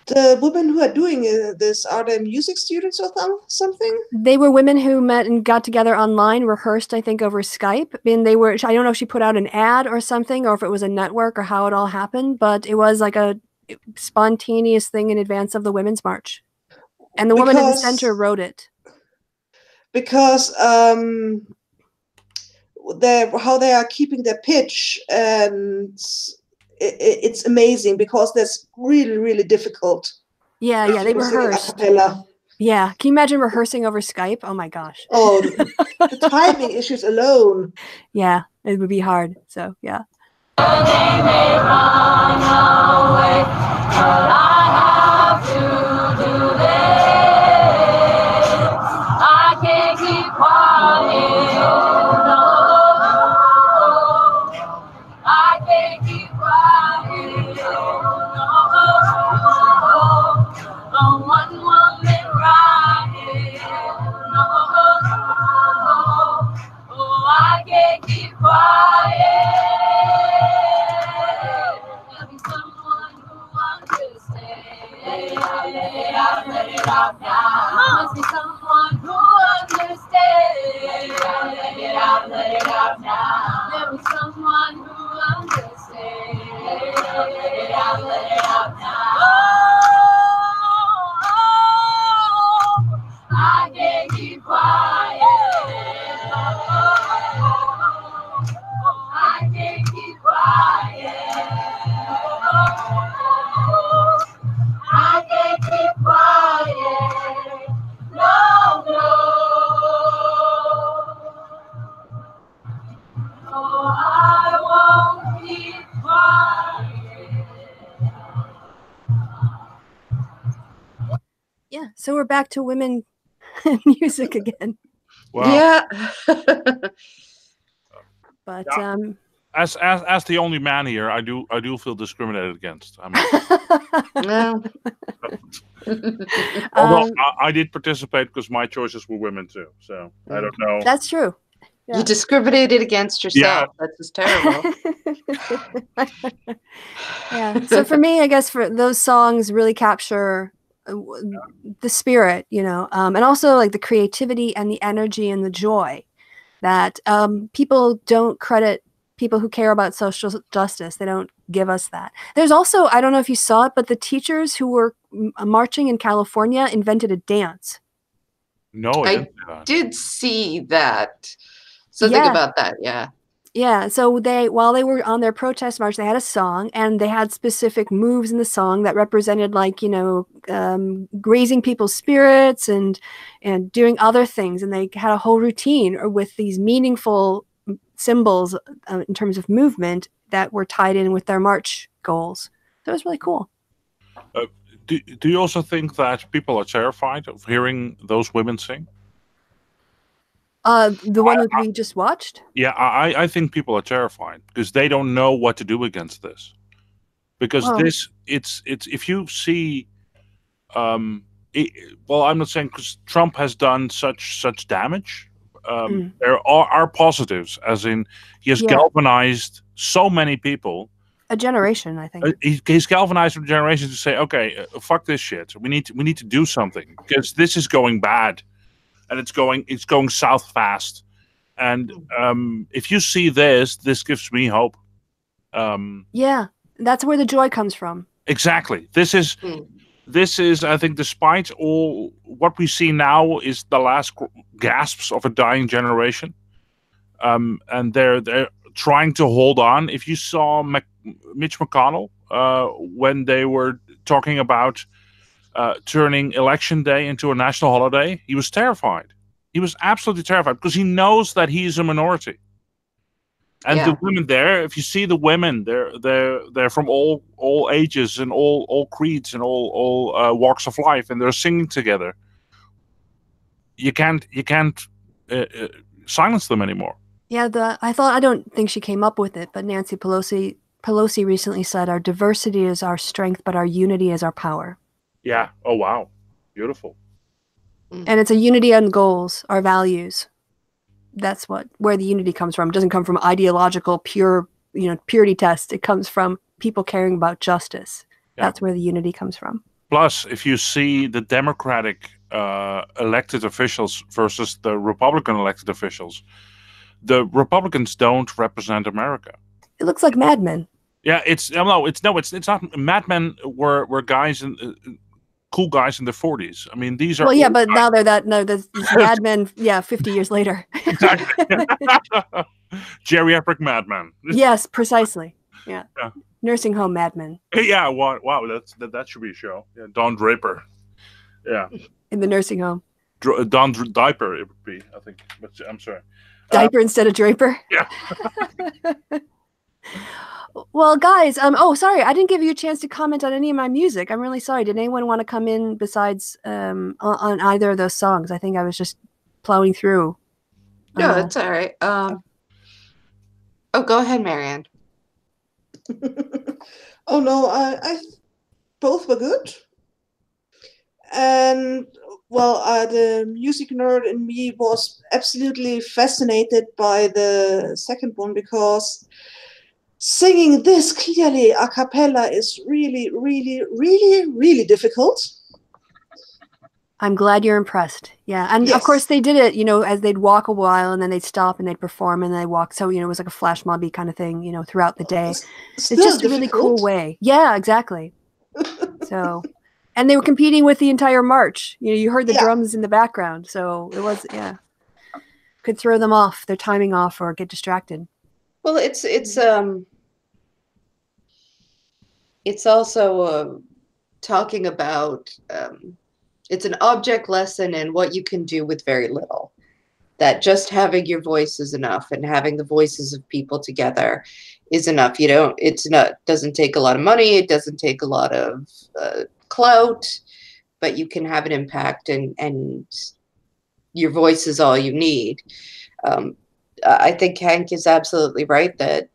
The women who are doing this, are they music students or something? They were women who met and got together online, rehearsed, I think, over Skype. And I don't know if she put out an ad or something, or if it was a network or how it all happened, but it was like a spontaneous thing in advance of the Women's March. And the woman in the center wrote it. Because how they are keeping their pitch and it's amazing because that's really, really difficult. Yeah, yeah, they to sing a rehearsed. cappella. Yeah, can you imagine rehearsing over Skype? Oh my gosh. Oh, the timing issues alone. Yeah, it would be hard. So yeah. They may run away, but I have to do this. I can't keep quiet. No, I can't keep quiet. No, on one woman riding. No, oh, I can't keep quiet. There'll be someone who understands. Let it out, let it out now. Must be someone who understands. Let it out, let it out now. There'll be someone who understands. Let it out, let it out now. Oh, I can't keep quiet. I can't keep quiet. I can't keep quiet. No, no. No, I won't keep quiet. Yeah, so we're back to women music again. Wow. Yeah. But Yeah. As the only man here, I do feel discriminated against. I mean, No. although I did participate because my choices were women too. So I don't know. That's true. Yeah. You discriminated against yourself. That's just terrible. Yeah. So for me, I guess for those songs really capture the spirit, you know, and also like the creativity and the energy and the joy that people don't credit people who care about social justice. They don't give us that. There's also, I don't know if you saw it, but the teachers who were marching in California invented a dance. No, I did see that. Something about that, yeah. Yeah, so while they were on their protest march, they had a song, and they had specific moves in the song that represented, like, you know, raising people's spirits and doing other things, and they had a whole routine with these meaningful symbols in terms of movement that were tied in with their march goals. So it was really cool. Do you also think that people are terrified of hearing those women sing? The one that we just watched? Yeah, I think people are terrified because they don't know what to do against this. Because it's if you see, well, I'm not saying because Trump has done such damage. There are positives, as in he has galvanized so many people. A generation, I think. He's galvanized a generation to say, okay, fuck this shit. We need to do something because this is going bad. And it's going south fast, and if you see this gives me hope. Yeah, that's where the joy comes from. Exactly. This is, I think, despite all what we see now, is the last gasps of a dying generation, and they're trying to hold on. If you saw Mitch McConnell when they were talking about turning election day into a national holiday, he was terrified. He was absolutely terrified because he knows that he is a minority. And the women there, if you see the women, they're from all ages and all creeds and all walks of life, and they're singing together. You can't silence them anymore. Yeah, I don't think she came up with it, but Nancy Pelosi recently said, "Our diversity is our strength, but our unity is our power." Yeah. Oh, wow. Beautiful. And it's a unity on goals, our values. That's where the unity comes from. It doesn't come from ideological purity test. It comes from people caring about justice. Yeah. That's where the unity comes from. Plus, if you see the Democratic elected officials versus the Republican elected officials, the Republicans don't represent America. It looks like Mad Men. Yeah, it's not. Mad Men were guys cool guys in the 40s. I mean, these are. Well, yeah, but now there's Mad Men. Yeah, 50 years later. Exactly. Geriatric Mad Men. Yes, precisely. Yeah. Yeah. Nursing home madmen. Yeah, wow, that should be a show. Yeah, Don Draper. Yeah. In the nursing home. Don Diaper, it would be, I think. But I'm sorry. Diaper instead of Draper? Yeah. Well, guys, oh, sorry, I didn't give you a chance to comment on any of my music. I'm really sorry. Did anyone want to come in besides on either of those songs? I think I was just plowing through. No, it's all right. Oh, go ahead, Marianne. Oh no, I both were good. And well, the music nerd in me was absolutely fascinated by the second one, because singing this clearly a cappella is really, really, really, really difficult. I'm glad you're impressed. Yeah. And Yes. of course they did it, as they'd walk a while and then they'd stop and they'd perform and they'd walk. So, it was like a flash mobby kind of thing, throughout the day. It's just a really cool way. Yeah, exactly. So, and they were competing with the entire march. You heard the drums in the background. So it was, could throw them off, their timing off, or get distracted. Well, it's also talking about it's an object lesson in what you can do with very little. That just having your voice is enough, and having the voices of people together is enough. Doesn't take a lot of money. It doesn't take a lot of clout, but you can have an impact, and your voice is all you need. I think Hank is absolutely right that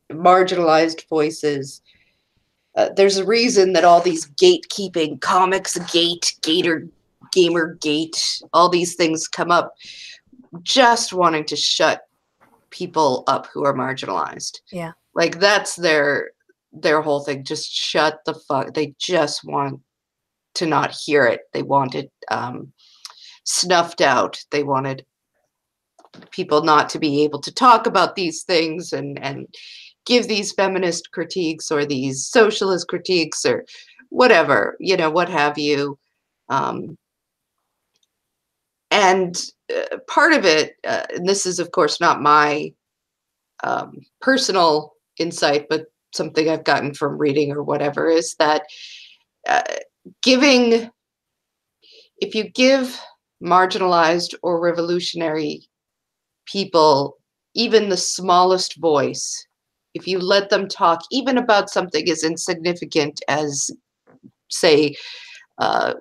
marginalized voices, there's a reason that all these gatekeeping, Comics Gate, Gamer Gate, all these things come up, just wanting to shut people up who are marginalized. Yeah. Like that's their whole thing. Just shut the fuck. They just want to not hear it. They want it snuffed out. They wanted people not to be able to talk about these things and give these feminist critiques or these socialist critiques or whatever, what have you. And part of it, and this is of course not my personal insight, but something I've gotten from reading or whatever, is that if you give marginalized or revolutionary people even the smallest voice, if you let them talk even about something as insignificant as, say, a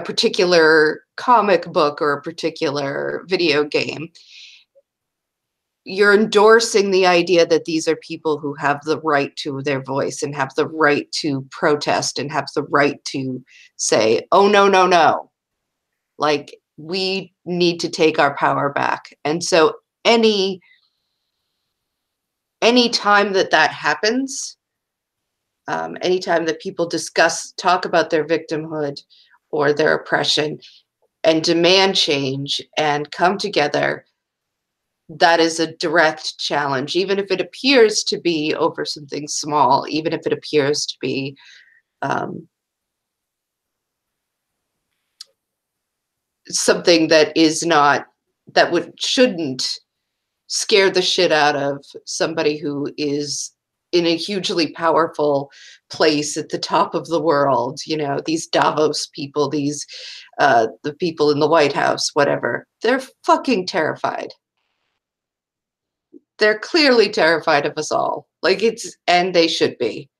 particular comic book or a particular video game, you're endorsing the idea that these are people who have the right to their voice and have the right to protest and have the right to say, oh, no, no, no. Like, we need to take our power back. And so any time that happens, anytime that people talk about their victimhood or their oppression and demand change and come together, that is a direct challenge, even if it appears to be over something small, even if it appears to be something that shouldn't scare the shit out of somebody who is in a hugely powerful place at the top of the world. These Davos people, these the people in the White House, whatever. They're fucking terrified. They're clearly terrified of us all. And they should be.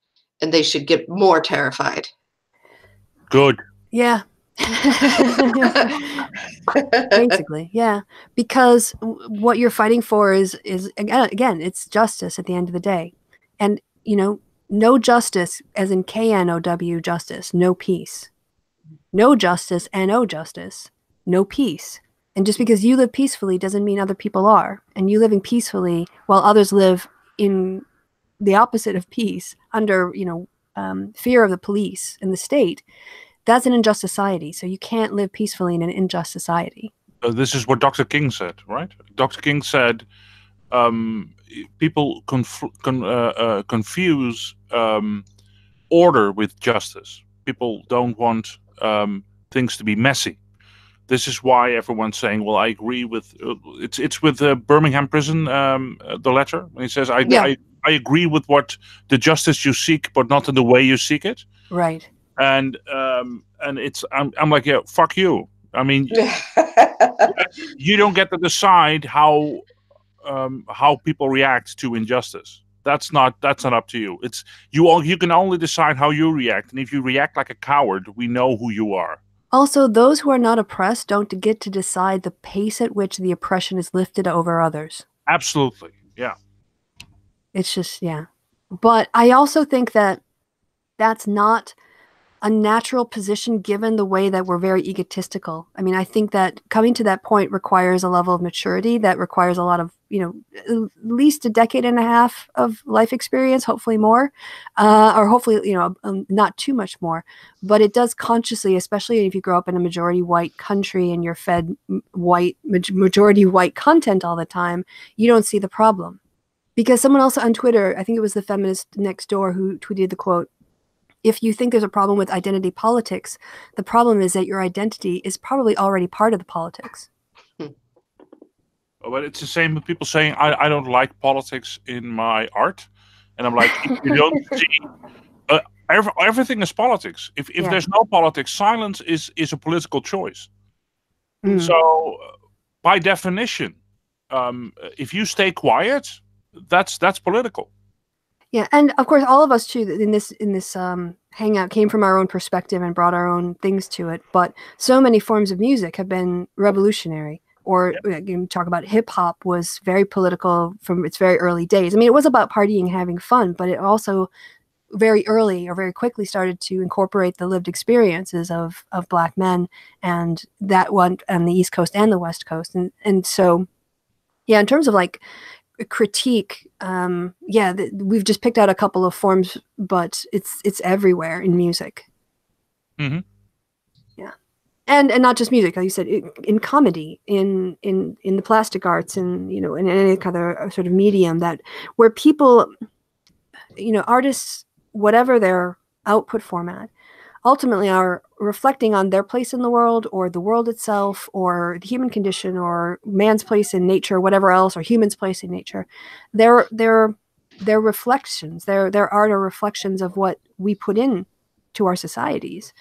And they should get more terrified. Good. Yeah. Basically, yeah. Because what you're fighting for is again, it's justice at the end of the day. And, no justice, as in KNOW justice, no peace. No justice, NO justice, no peace. And just because you live peacefully doesn't mean other people are. And you living peacefully while others live in the opposite of peace, under, fear of the police and the state, that's an unjust society. So you can't live peacefully in an unjust society. This is what Dr. King said, right? Dr. King said people confuse order with justice. People don't want things to be messy. This is why everyone's saying, "Well, I agree with." It's with the Birmingham prison, the letter when he says, "I agree with what the justice you seek, but not in the way you seek it." Right. And I'm like, yeah, fuck you. I mean, you don't get to decide how people react to injustice. That's not up to you. It's you can only decide how you react, and if you react like a coward, we know who you are. Also, those who are not oppressed don't get to decide the pace at which the oppression is lifted over others. Absolutely, yeah. It's just, yeah. But I also think that that's not a natural position given the way that we're very egotistical. I mean, I think that coming to that point requires a level of maturity that requires a lot of, at least a decade and a half of life experience, hopefully more, or hopefully, not too much more. But it does consciously, especially if you grow up in a majority white country and you're fed majority white content all the time, you don't see the problem. Because someone else on Twitter, I think it was the feminist next door, who tweeted the quote, "If you think there's a problem with identity politics, the problem is that your identity is probably already part of the politics." But it's the same with people saying, I don't like politics in my art. And I'm like, if you don't see, everything is politics. If there's no politics, silence is a political choice. So by definition, if you stay quiet, that's political. Yeah, and of course, all of us too in this hangout came from our own perspective and brought our own things to it. But so many forms of music have been revolutionary. Or talk about hip hop was very political from its very early days. I mean, it was about partying, having fun, but it also very early or very quickly started to incorporate the lived experiences of Black men, and that one on the East Coast and the West Coast. And so, yeah, in terms of like critique, we've just picked out a couple of forms, but it's everywhere in music. Mm-hmm. Yeah, and not just music, like you said, in comedy, in the plastic arts, and in any other sort of medium that where people, artists, whatever their output format, ultimately are reflecting on their place in the world, or the world itself, or the human condition, or man's place in nature, or whatever else, or humans' place in nature. They're reflections. Their art are reflections of what we put in to our societies.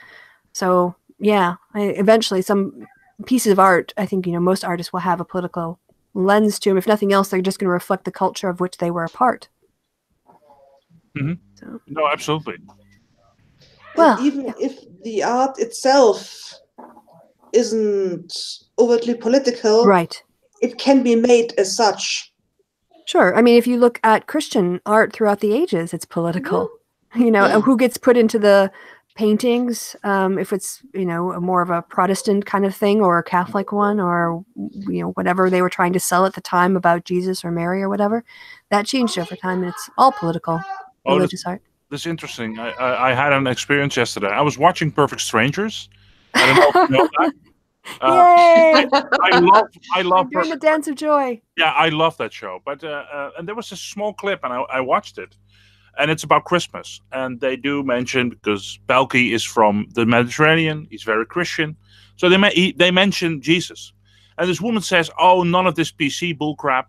So yeah, eventually some pieces of art, I think most artists will have a political lens to them. If nothing else, they're just going to reflect the culture of which they were a part. Mm-hmm. So. No, absolutely. Well, even if the art itself isn't overtly political, right, it can be made as such. Sure. I mean, if you look at Christian art throughout the ages, it's political. Mm-hmm. Who gets put into the paintings, if it's more of a Protestant kind of thing, or a Catholic one, or whatever they were trying to sell at the time about Jesus or Mary or whatever, that changed over time, and it's all political religious art. This is interesting. I had an experience yesterday. I was watching Perfect Strangers. I don't know if you know that. Yay! I love doing the dance of joy. Yeah, I love that show. But and there was a small clip, and I watched it, and it's about Christmas. And they do mention, because Balky is from the Mediterranean, he's very Christian, so they mention Jesus. And this woman says, "Oh, none of this PC bullcrap.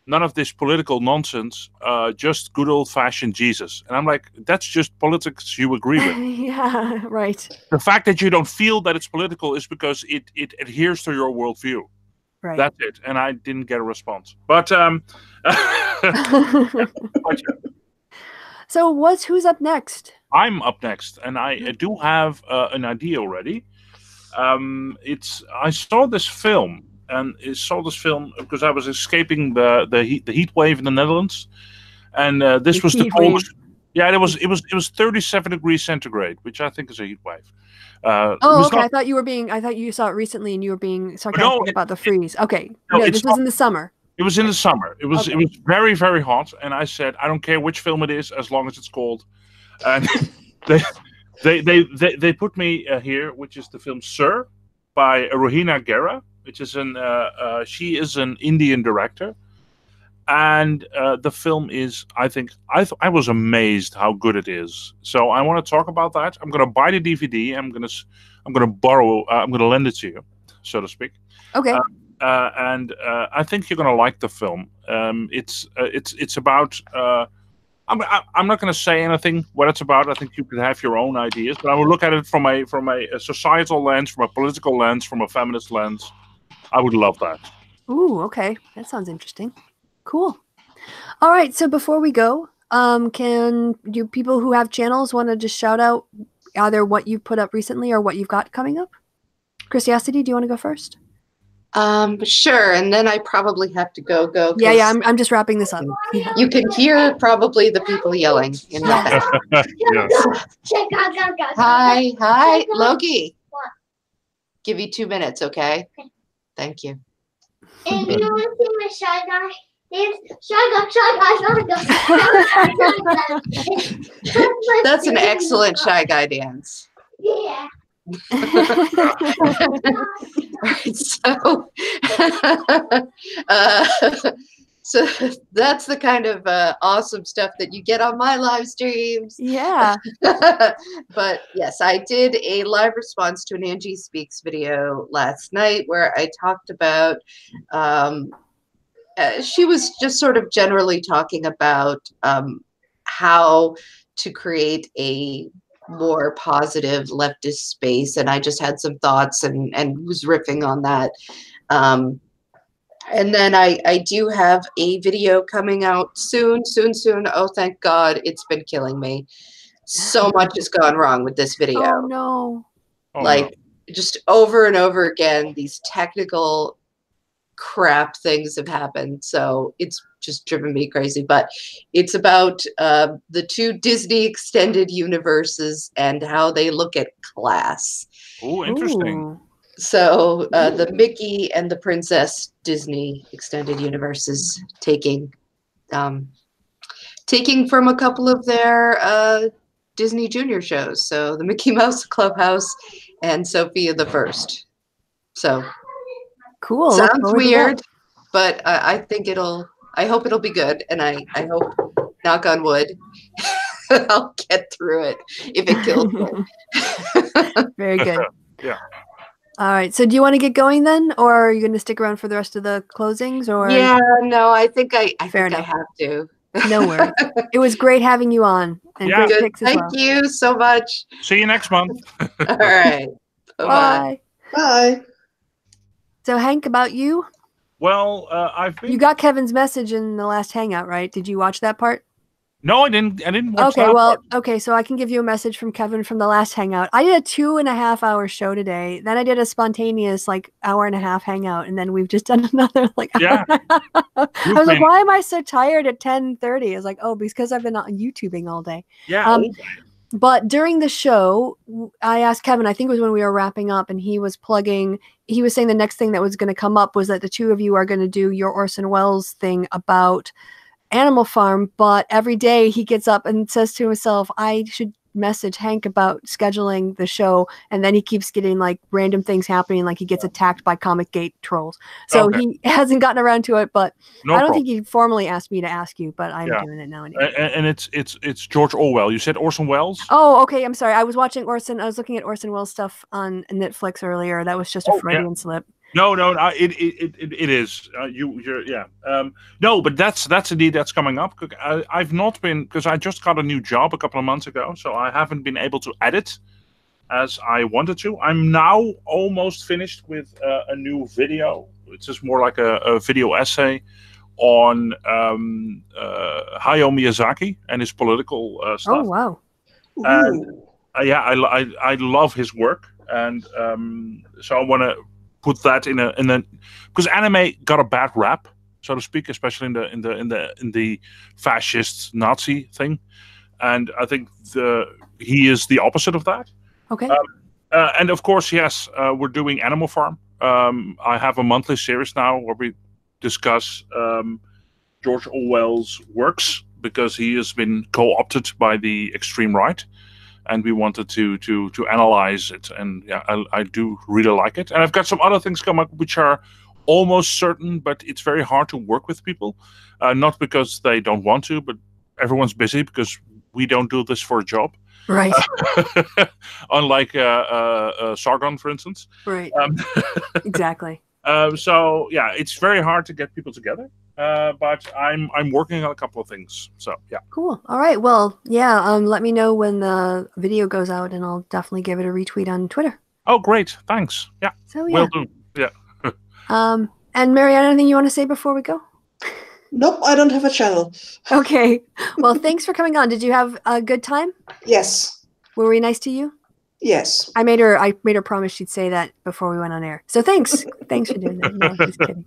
None of this political nonsense, just good old-fashioned Jesus." And I'm like, that's just politics you agree with. Yeah, right. The fact that you don't feel that it's political is because it adheres to your worldview. Right. That's it. And I didn't get a response. But so who's up next? I'm up next, and I do have an idea already. I saw this film. And I saw this film because I was escaping the heat wave in the Netherlands, and this was the coldest. Yeah, it was 37 degrees centigrade, which I think is a heat wave. Okay. I thought you saw it recently, and you were being sarcastic about the freeze. Okay, this was in the summer. It was in the summer. It was very, very hot, and I said, I don't care which film it is, as long as it's cold. And they put me here, which is the film Sir by Rohina Guerra. Which is she is an Indian director, and the film is, I think, I was amazed how good it is. So I want to talk about that. I'm going to buy the DVD. I'm going to lend it to you. so to speak. Okay. And I think you're going to like the film. It's about. I'm not going to say anything what it's about. I think you can have your own ideas, but I will look at it from a societal lens, from a political lens, from a feminist lens. I would love that. Ooh, okay. That sounds interesting. Cool. All right. So before we go, can you people who have channels want to just shout out either what you've put up recently or what you've got coming up? Chrisiousity, do you want to go first? Sure. And then I probably have to go. Yeah. I'm just wrapping this up. Yeah. You can hear probably the people yelling in the back. Yes. Hi, Loki. Give you 2 minutes, okay? Thank you. And you want to see my shy guy? That's an excellent Shy Guy dance. Yeah. Right, so that's the kind of awesome stuff that you get on my live streams. Yeah. But yes, I did a live response to an Angie Speaks video last night where I talked about she was just sort of generally talking about how to create a more positive leftist space, and I just had some thoughts and was riffing on that. And then I do have a video coming out soon. Oh, thank God, it's been killing me. So much has gone wrong with this video. Oh no. Just over and over again, these technical crap things have happened, so it's just driven me crazy. But it's about the 2 Disney extended universes and how they look at class. Oh, interesting. Ooh. So the Mickey and the Princess Disney extended universes taking from a couple of their Disney Junior shows. So the Mickey Mouse Clubhouse and Sophia the First. So Cool. sounds weird, but I think I hope it'll be good, and I hope, knock on wood, I'll get through it if it kills me. Very good. Yeah. All right. So do you want to get going then, or are you going to stick around for the rest of the closings? Or Yeah, no, I think I Fair think I enough. have to. No worries. It was great having you on. And Yeah. great Good. picks as Thank well. you so much. See you next month. All right. Bye-bye. Bye. Bye. So Hank, about you? Well, I've been. You got Kevin's message in the last hangout, right? Did you watch that part? No, I didn't. I didn't watch Okay, that well, part. okay, so I can give you a message from Kevin from the last hangout. I did a 2.5-hour show today. Then I did a spontaneous hour and a half hangout, and then we've just done another Yeah. hour. I You've was like, been- why am I so tired at 10:30? I was like, oh, because I've been on YouTubing all day. Yeah. But during the show, I asked Kevin, I think it was when we were wrapping up, and he was saying the next thing that was going to come up was that the 2 of you are going to do your Orson Welles thing about Animal Farm, but every day he gets up and says to himself, I should message Hank about scheduling the show, and then he keeps getting random things happening, like he gets attacked by Comic Gate trolls. So Okay. he hasn't gotten around to it, but No I don't problem. think he formally asked me to ask you, but I'm Yeah. doing it now anyway. And it's George Orwell. You said Orson Welles? Oh, okay. I'm sorry. I was watching Orson. I was looking at Orson Welles stuff on Netflix earlier. That was just a Oh, yeah. Freudian slip. No, it is. No, but that's indeed that's coming up. I've not been, because I just got a new job a couple of months ago, so I haven't been able to edit as I wanted to. I'm now almost finished with a new video. It's just more like a video essay on Hayao Miyazaki and his political stuff. Oh, wow. And Ooh. yeah, I love his work, and so I want to put that in a because anime got a bad rap, so to speak, especially in the fascist Nazi thing, and I think he is the opposite of that. Okay. And of course, yes, we're doing Animal Farm. I have a monthly series now where we discuss George Orwell's works, because he has been co-opted by the extreme right. And we wanted to analyze it, and yeah, I do really like it. And I've got some other things come up which are almost certain, but it's very hard to work with people, not because they don't want to, but everyone's busy because we don't do this for a job. Right. Unlike Sargon, for instance. Right. Exactly. So yeah, it's very hard to get people together. But I'm working on a couple of things. So yeah. Cool. All right. Well, yeah. Let me know when the video goes out, and I'll definitely give it a retweet on Twitter. Oh, great! Thanks. Yeah. So yeah. Will do. Yeah. And Marianne, anything you want to say before we go? Nope, I don't have a channel. Okay. Well, thanks for coming on. Did you have a good time? Yes. Were we nice to you? Yes. I made her promise she'd say that before we went on air. So thanks. Thanks for doing that. No, just kidding.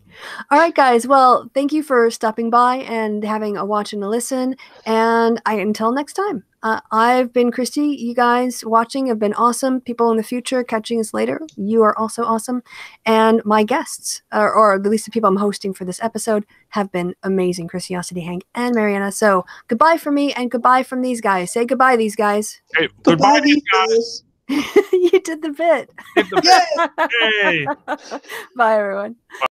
All right, guys. Well, thank you for stopping by and having a watch and a listen. And until next time, I've been Christy. You guys watching have been awesome. People in the future catching us later, you are also awesome. And my guests, or at least the people I'm hosting for this episode, have been amazing. Chrisiousity, Hank, and Mariana. So goodbye from me and goodbye from these guys. Say goodbye, these guys. Hey, goodbye, these guys. You did the bit. Did the bit. Hey. Bye, everyone. Bye.